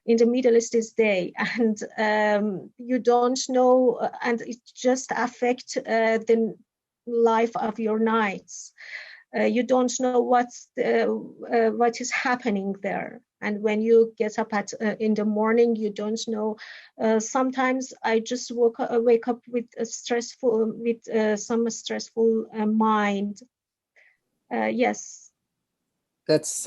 In the Middle East is day, and you don't know, and it just affects the life of your nights. You don't know what is happening there, and when you get up in the morning, you don't know. Sometimes I just wake up with some stressful mind. Yes. That's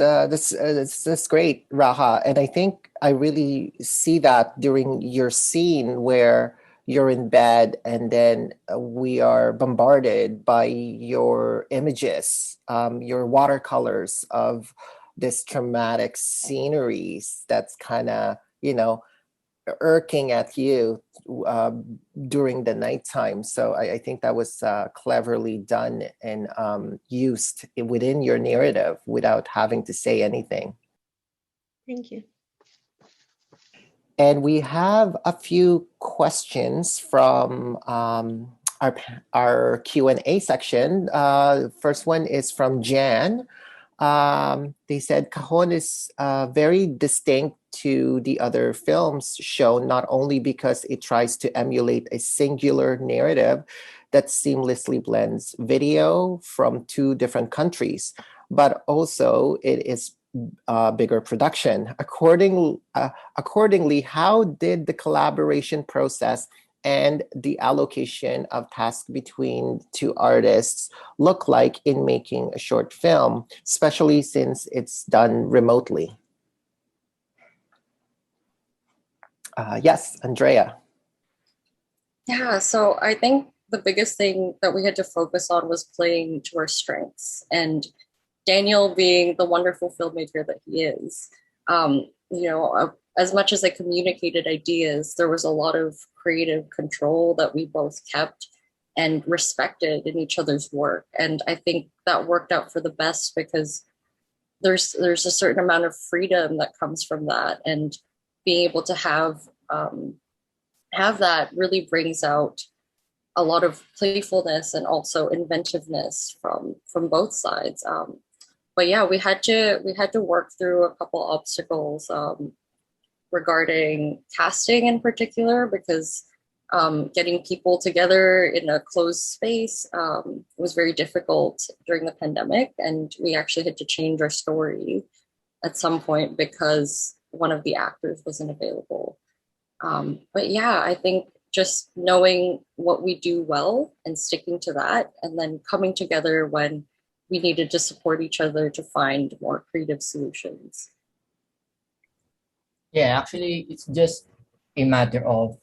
great, Raha. And I think I really see that during your scene where you're in bed and then we are bombarded by your images, your watercolors of this traumatic sceneries that's kind of, irking at you during the nighttime. So I think that was cleverly done and used within your narrative without having to say anything. Thank you. And we have a few questions from our Q&A section. First one is from Jan. They said Cajon is very distinct to the other films shown, not only because it tries to emulate a singular narrative that seamlessly blends video from two different countries, but also it is bigger production. Accordingly, how did the collaboration process and the allocation of tasks between two artists look like in making a short film, especially since it's done remotely? Yes, Andrea. Yeah, so I think the biggest thing that we had to focus on was playing to our strengths. And Daniel, being the wonderful filmmaker that he is, as much as I communicated ideas, there was a lot of creative control that we both kept and respected in each other's work. And I think that worked out for the best because there's a certain amount of freedom that comes from that, and being able to have that really brings out a lot of playfulness and also inventiveness from both sides. But yeah, we had to work through a couple obstacles regarding casting in particular, because getting people together in a closed space was very difficult during the pandemic, and we actually had to change our story at some point because one of the actors wasn't available. But yeah, I think just knowing what we do well and sticking to that, and then coming together when we needed to support each other to find more creative solutions. Yeah, actually, it's just a matter of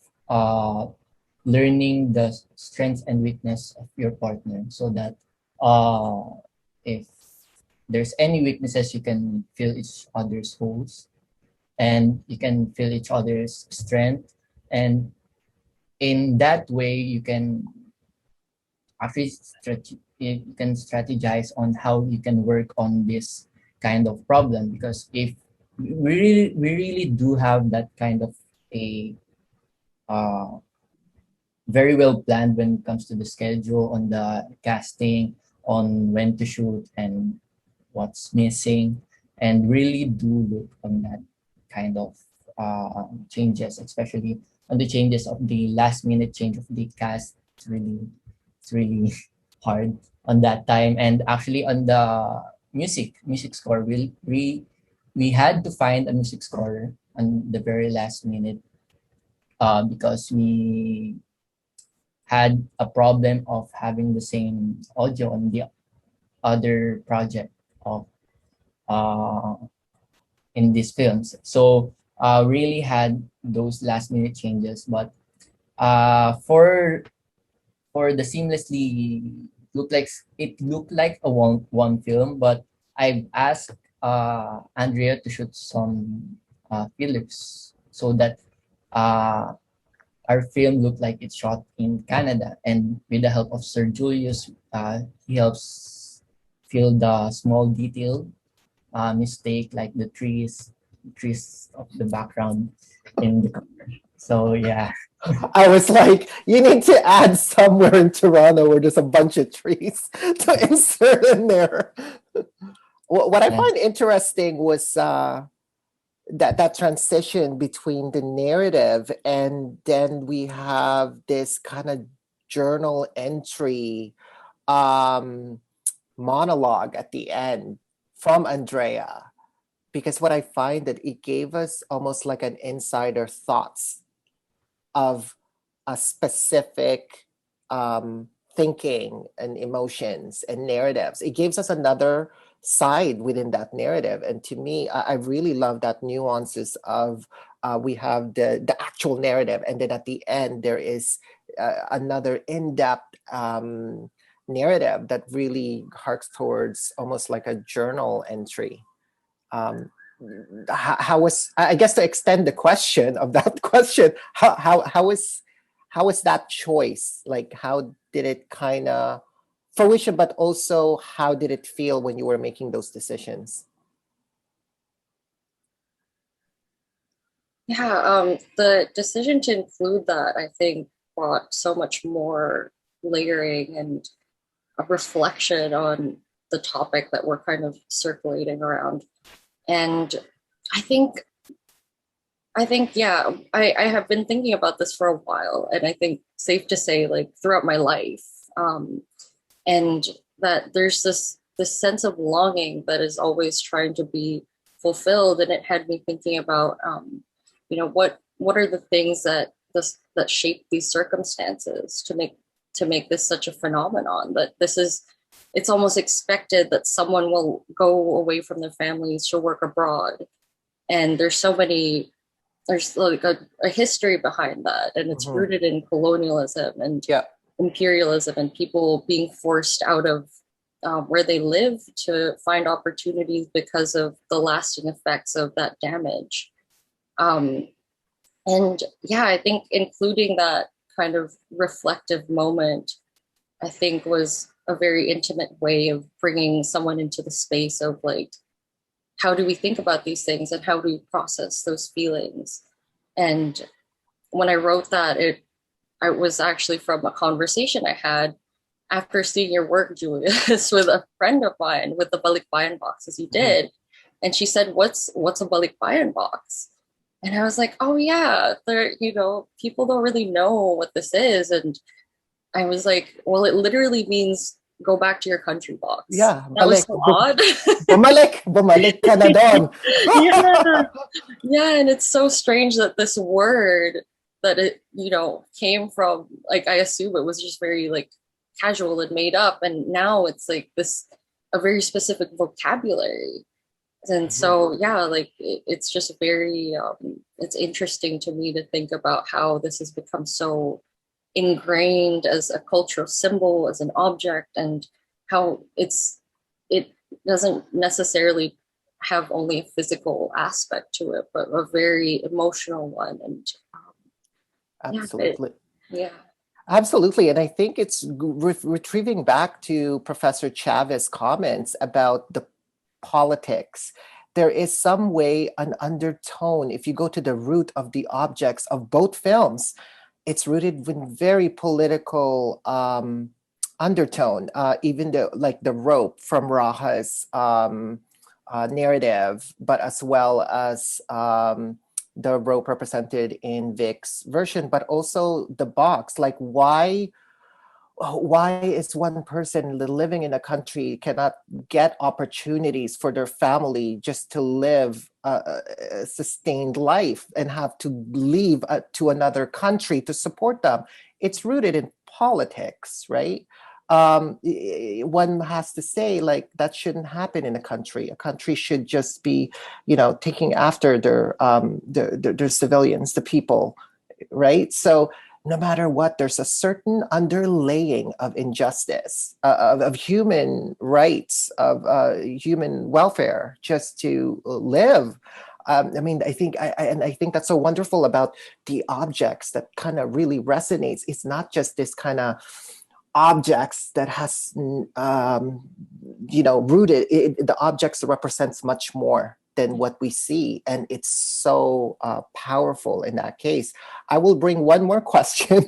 learning the strengths and weakness of your partner, so that if there's any weaknesses, you can fill each other's holes, and you can fill each other's strength, and in that way you can actually you can strategize on how you can work on this kind of problem. Because if we really do have that kind of a very well planned when it comes to the schedule, on the casting, on when to shoot and what's missing, and really do look on that kind of changes, especially on the changes of the last minute change of the cast. It's really hard on that time. And actually on the music score, we had to find a music score on the very last minute because we had a problem of having the same audio on the other project of in these films. So really had those last minute changes. But for the seamlessly looked like a one film, but I've asked Andrea to shoot some fillers so that our film looked like it's shot in Canada. And with the help of Sir Julius, he helps fill the small detail mistake, like the trees of the background in the cover. So yeah. I was like, you need to add somewhere in Toronto where there's a bunch of trees to insert in there. What I find interesting was that transition between the narrative, and then we have this kind of journal entry monologue at the end from Andrea, because what I find that it gave us almost like an insider thoughts of a specific thinking and emotions and narratives. It gives us another side within that narrative. And to me, I really love that nuances of we have the actual narrative, and then at the end there is another in-depth narrative that really harks towards almost like a journal entry. How was, I guess, to extend the question of that question, how is that choice, like how did it kind of fruition, but also how did it feel when you were making those decisions? Yeah, the decision to include that, I think, brought so much more layering and a reflection on the topic that we're kind of circulating around. And I think, yeah, I have been thinking about this for a while, and I think safe to say, like, throughout my life, and that there's this sense of longing that is always trying to be fulfilled. And it had me thinking about, what are the things that shape these circumstances to make this such a phenomenon, that it's almost expected that someone will go away from their families to work abroad. And there's like a history behind that, and it's rooted in colonialism and imperialism, and people being forced out of where they live to find opportunities because of the lasting effects of that damage. And yeah, I think including that kind of reflective moment, I think, was a very intimate way of bringing someone into the space of, like, how do we think about these things and how do we process those feelings? And when I wrote that, it was actually from a conversation I had after seeing your work, Julius, with a friend of mine with the balikbayan box, as you did. And she said, what's a balikbayan box? And I was like, oh yeah, people don't really know what this is. And I was like, well, it literally means go back to your country box. Yeah, that was so odd. Bumalik ka na doon. Yeah, and it's so strange that this word that it came from, like, I assume it was just very, like, casual and made up, and now it's like a very specific vocabulary. And so yeah, like, it's just very it's interesting to me to think about how this has become so ingrained as a cultural symbol, as an object, and how it doesn't necessarily have only a physical aspect to it, but a very emotional one. And absolutely. Yeah. Absolutely. And I think it's retrieving back to Professor Chavez' comments about the politics. There is some way, an undertone, if you go to the root of the objects of both films, it's rooted in very political undertone. Even the rope from Raha's narrative, but as well as the rope represented in Vic's version, but also the box. Like, why is one person living in a country cannot get opportunities for their family just to live a sustained life and have to leave to another country to support them? It's rooted in politics, right? One has to say, like, that shouldn't happen in a country. A country should just be, taking after their civilians, the people, right? So no matter what, there's a certain underlaying of injustice, of human rights, of human welfare, just to live. I think that's so wonderful about the objects that kind of really resonates. It's not just this kind of objects that has, rooted. The objects represents much more than what we see. And it's so powerful in that case. I will bring one more question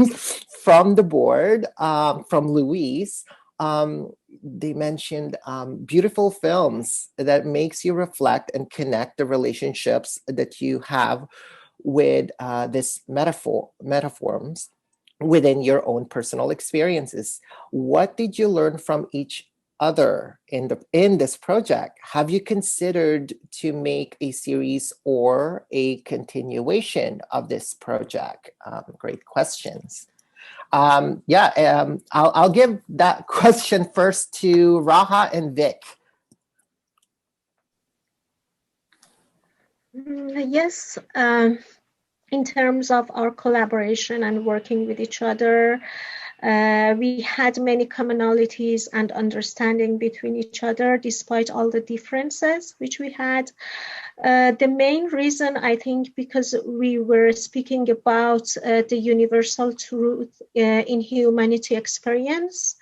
from the board, from Luis. They mentioned beautiful films that makes you reflect and connect the relationships that you have with this metaphors within your own personal experiences. What did you learn from each other in this project? Have you considered to make a series or a continuation of this project? Great questions. I'll give that question first to Raha and Vic. Yes. In terms of our collaboration and working with each other, we had many commonalities and understanding between each other, despite all the differences which we had. The main reason, I think, because we were speaking about the universal truth in humanity experience,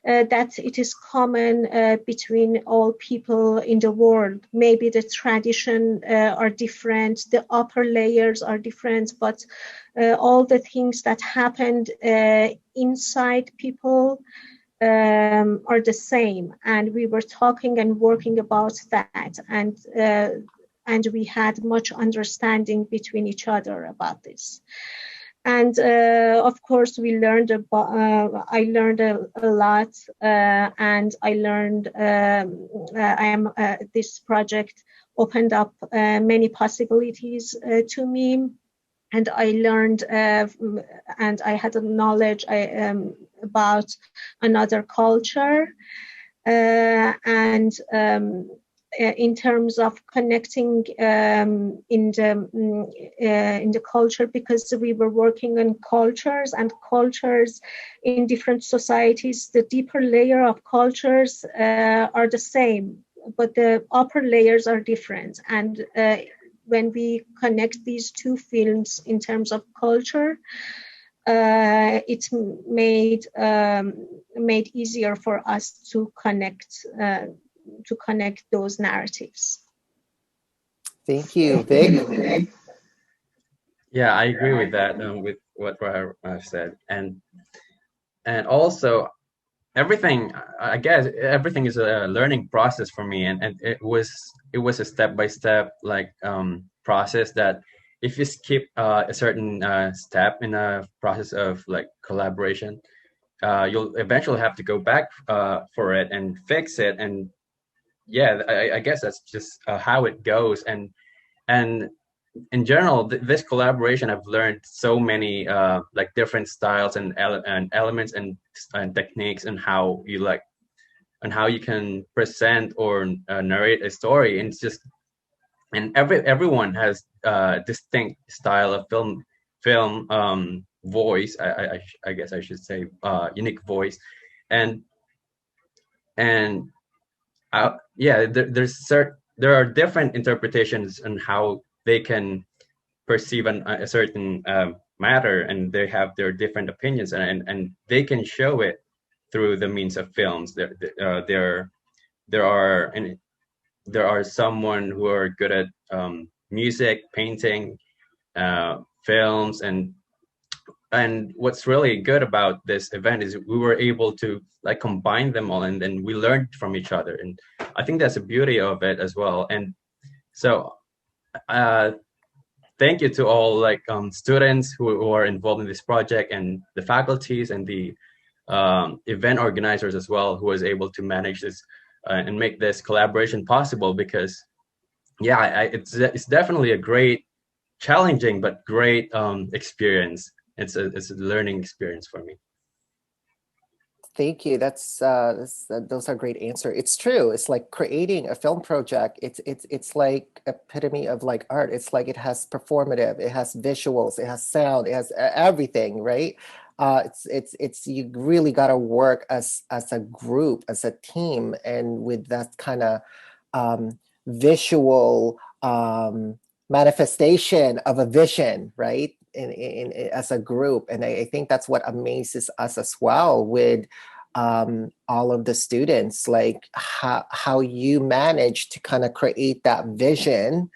that it is common between all people in the world. Maybe the tradition are different, the upper layers are different, but all the things that happened inside people are the same, and we were talking and working about that, and we had much understanding between each other about this. And of course, we learned about. I learned a lot, and I learned. This project opened up many possibilities to me, and I learned, and I had a knowledge about another culture, and in terms of connecting in the culture, because we were working on cultures, and cultures in different societies, the deeper layer of cultures are the same, but the upper layers are different. And when we connect these two films in terms of culture, it's made easier for us to connect those narratives. Thank you, Vic. Yeah, I agree with that, with what Raha said, and also everything. I guess everything is a learning process for me, and it was a step by step process that if you skip a certain step in a process of like collaboration, you'll eventually have to go back for it and fix it. And yeah, I guess that's just how it goes. And in general, this collaboration, I've learned so many like different styles and elements and techniques, and how you can present or narrate a story. And it's just, and everyone has distinct style of film voice. I guess I should say unique voice, and yeah, there are different interpretations on how they can perceive a certain matter, and they have their different opinions, and they can show it through the means of films. There are someone who are good at music, painting, films, and what's really good about this event is we were able to like combine them all, and then we learned from each other, and I think that's the beauty of it as well. And so thank you to all students who are involved in this project, and the faculties, and the event organizers as well, who was able to manage this and make this collaboration possible. Because yeah, it's definitely a great, challenging but great experience. It's a learning experience for me. Thank you. Those are great answers. It's true. It's like creating a film project. It's like epitome of like art. It's like it has performative, it has visuals, it has sound, it has everything, right? It's you really got to work as a group, as a team, and with that kind of visual manifestation of a vision, right? In as a group. And I think that's what amazes us as well with all of the students, like how you manage to kind of create that vision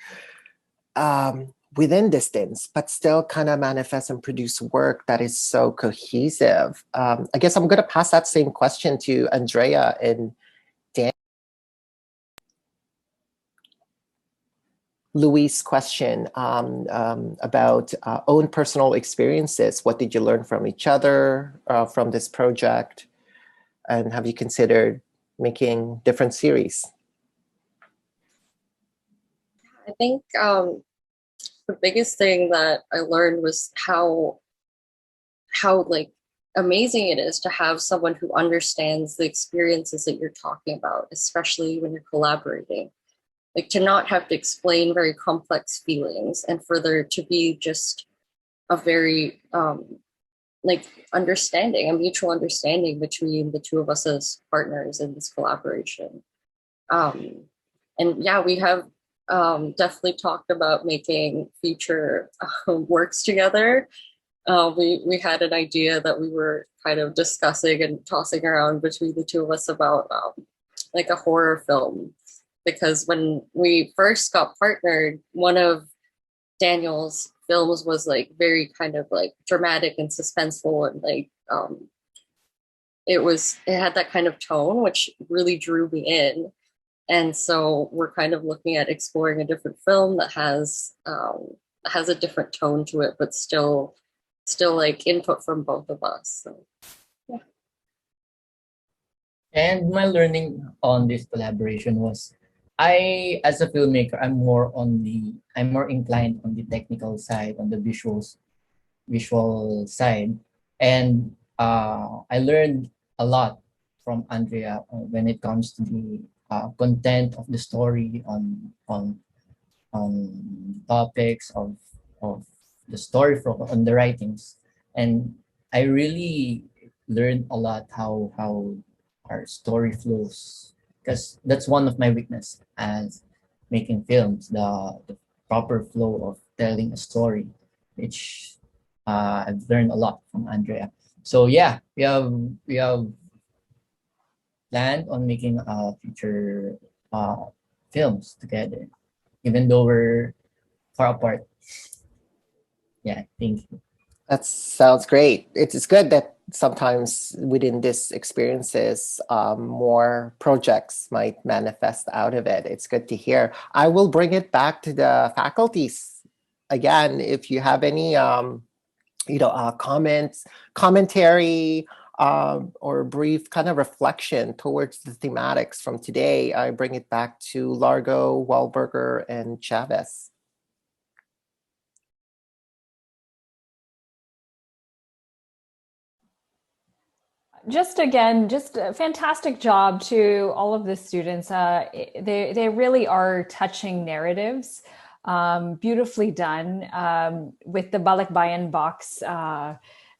within distance, but still kind of manifest and produce work that is so cohesive. I guess I'm going to pass that same question to Andrea and Dan. Louis' question about own personal experiences. What did you learn from each other from this project? And have you considered making different series? I think the biggest thing that I learned was how like amazing it is to have someone who understands the experiences that you're talking about, especially when you're collaborating. Like, to not have to explain very complex feelings, and for there to be just a very like understanding, a mutual understanding between the two of us as partners in this collaboration. And yeah, we have definitely talked about making feature works together. We had an idea that we were kind of discussing and tossing around between the two of us about like a horror film. Because when we first got partnered, one of Daniel's films was like very kind of like dramatic and suspenseful, and like it had that kind of tone, which really drew me in. And so we're kind of looking at exploring a different film that has a different tone to it, but still like input from both of us. So, yeah. And my learning on this collaboration was, as a filmmaker, I'm more inclined on the technical side, on the visual side, and I learned a lot from Andrea when it comes to the content of the story, on topics of the story from on the writings, and I really learned a lot how our story flows, because that's one of my weakness as making films, the proper flow of telling a story, which I've learned a lot from Andrea. So yeah, we have planned on making future films together, even though we're far apart. Yeah, thank you. That sounds great. It's good that sometimes within these experiences, more projects might manifest out of it. It's good to hear. I will bring it back to the faculties again. If you have any, comments, commentary, or brief kind of reflection towards the thematics from today, I bring it back to Largo, Waldburger, and Chavez. Just a fantastic job to all of the students. They really are touching narratives, beautifully done, with the Balikbayan box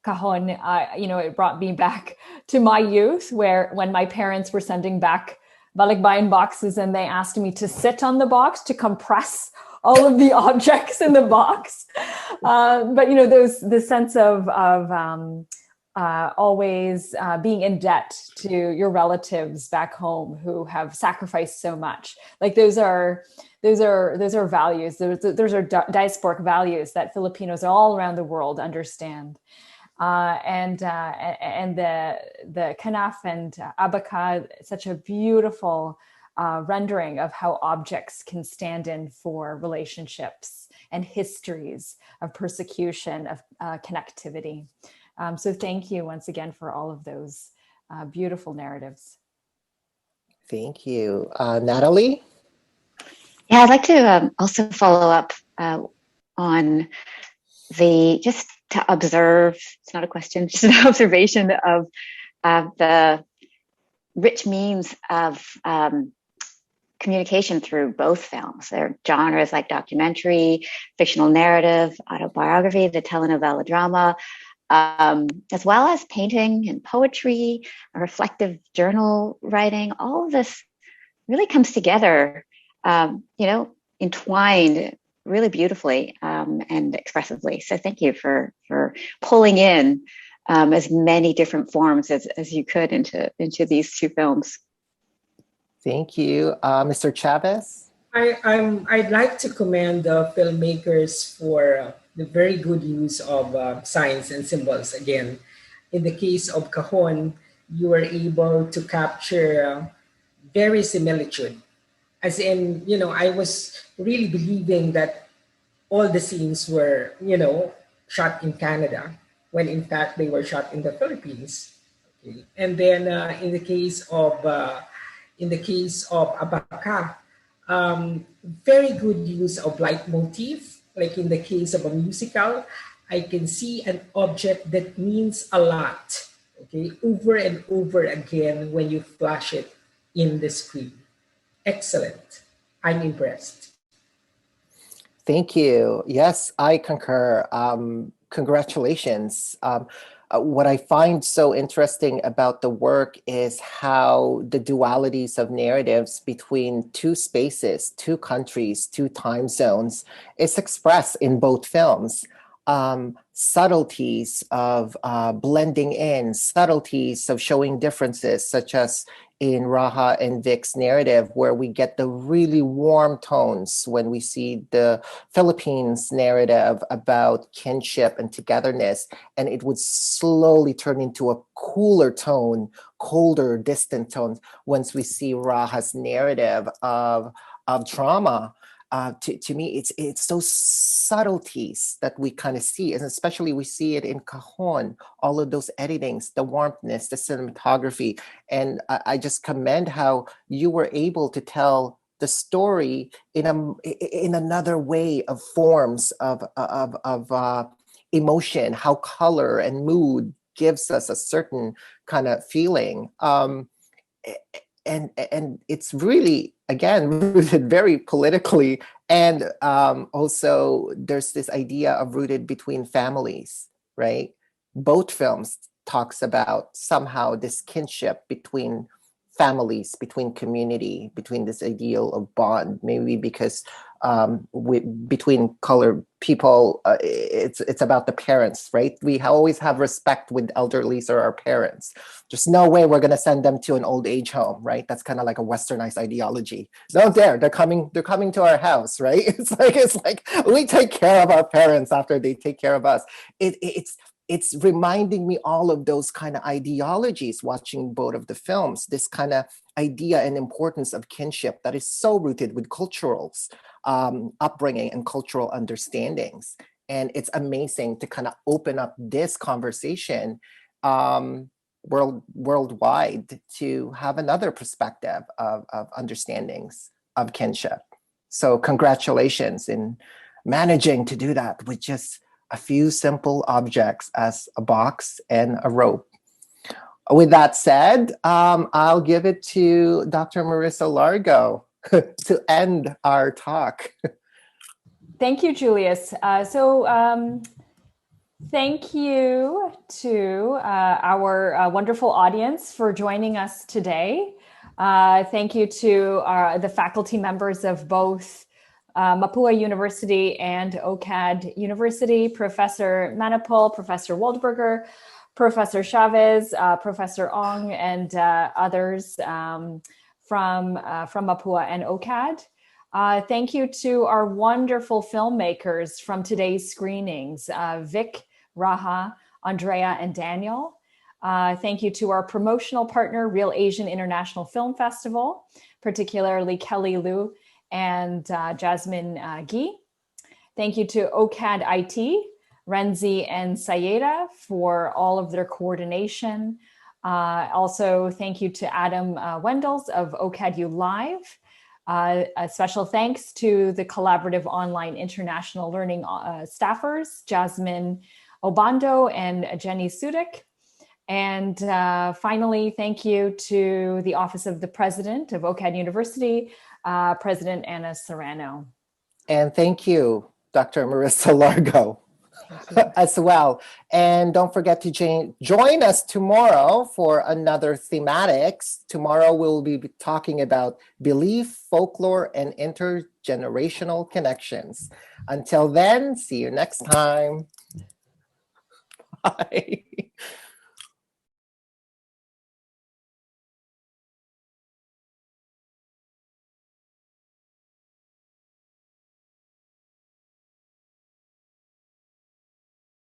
cajon. It brought me back to my youth, when my parents were sending back Balikbayan boxes and they asked me to sit on the box to compress all of the objects in the box. But the sense of always being in debt to your relatives back home who have sacrificed so much. Like those are values. Those are diasporic values that Filipinos all around the world understand. And the Kenaf and Abaca, such a beautiful rendering of how objects can stand in for relationships and histories of persecution, of connectivity. So thank you once again for all of those beautiful narratives. Thank you. Natalie? Yeah, I'd like to also follow up on just to observe, it's not a question, just an observation of the rich means of communication through both films. There are genres like documentary, fictional narrative, autobiography, the telenovela drama, as well as painting and poetry, reflective journal writing. All of this really comes together, entwined really beautifully and expressively. So thank you for pulling in as many different forms as you could into these two films. Thank you. Mr. Chavez? I'd like to commend the filmmakers for the very good use of signs and symbols. Again, in the case of Cajon, you were able to capture very similitude. As in, I was really believing that all the scenes were, shot in Canada, when in fact they were shot in the Philippines. Okay. And then in the case of Abaca, very good use of leitmotif. Like in the case of a musical, I can see an object that means a lot, okay, over and over again when you flash it in the screen. Excellent. I'm impressed. Thank you. Yes, I concur. Congratulations. What I find so interesting about the work is how the dualities of narratives between two spaces, two countries, two time zones is expressed in both films. subtleties of blending in, subtleties of showing differences, such as in Raha and Vic's narrative, where we get the really warm tones when we see the Philippines narrative about kinship and togetherness, and it would slowly turn into a cooler tone, colder, distant tone once we see Raha's narrative of trauma. To me, it's those subtleties that we kind of see, and especially we see it in Cajon, all of those editings, the warmthness, the cinematography. And I just commend how you were able to tell the story in another way of forms of emotion, how color and mood gives us a certain kind of feeling. And it's really, again, rooted very politically, and also there's this idea of rooted between families, right? Both films talks about somehow this kinship between families, between community, between this ideal of bond, maybe because between colored people, it's about the parents, right? We always have respect with elderlies or our parents. There's no way we're gonna send them to an old age home, right? That's kind of like a westernized ideology. No, they're coming to our house, right? It's like we take care of our parents after they take care of us. It's reminding me all of those kind of ideologies watching both of the films, this kind of idea and importance of kinship that is so rooted with culturals, upbringing and cultural understandings. And it's amazing to kind of open up this conversation worldwide to have another perspective of understandings of kinship. So congratulations in managing to do that with just a few simple objects as a box and a rope. With that said, I'll give it to Dr. Marissa Largo to end our talk. Thank you, Julius. Thank you to our wonderful audience for joining us today. Thank you to the faculty members of both Mapua University and OCAD University, Professor Manapul, Professor Waldburger, Professor Chavez, Professor Ong, and others from Mapua and OCAD. Thank you to our wonderful filmmakers from today's screenings, Vic, Raha, Andrea, and Daniel. Thank you to our promotional partner, Real Asian International Film Festival, particularly Kelly Liu and Jasmine Gee. Thank you to OCAD IT, Renzi and Sayeda for all of their coordination. Also, thank you to Adam Wendels of OCAD U Live. A special thanks to the Collaborative Online International Learning staffers, Jasmine Obando and Jenny Sudik. And finally, thank you to the Office of the President of OCAD University, President Anna Serrano. And thank you, Dr. Marissa Largo, as well. And don't forget to join us tomorrow for another thematics. Tomorrow we'll be talking about belief, folklore, and intergenerational connections. Until then, see you next time. Bye.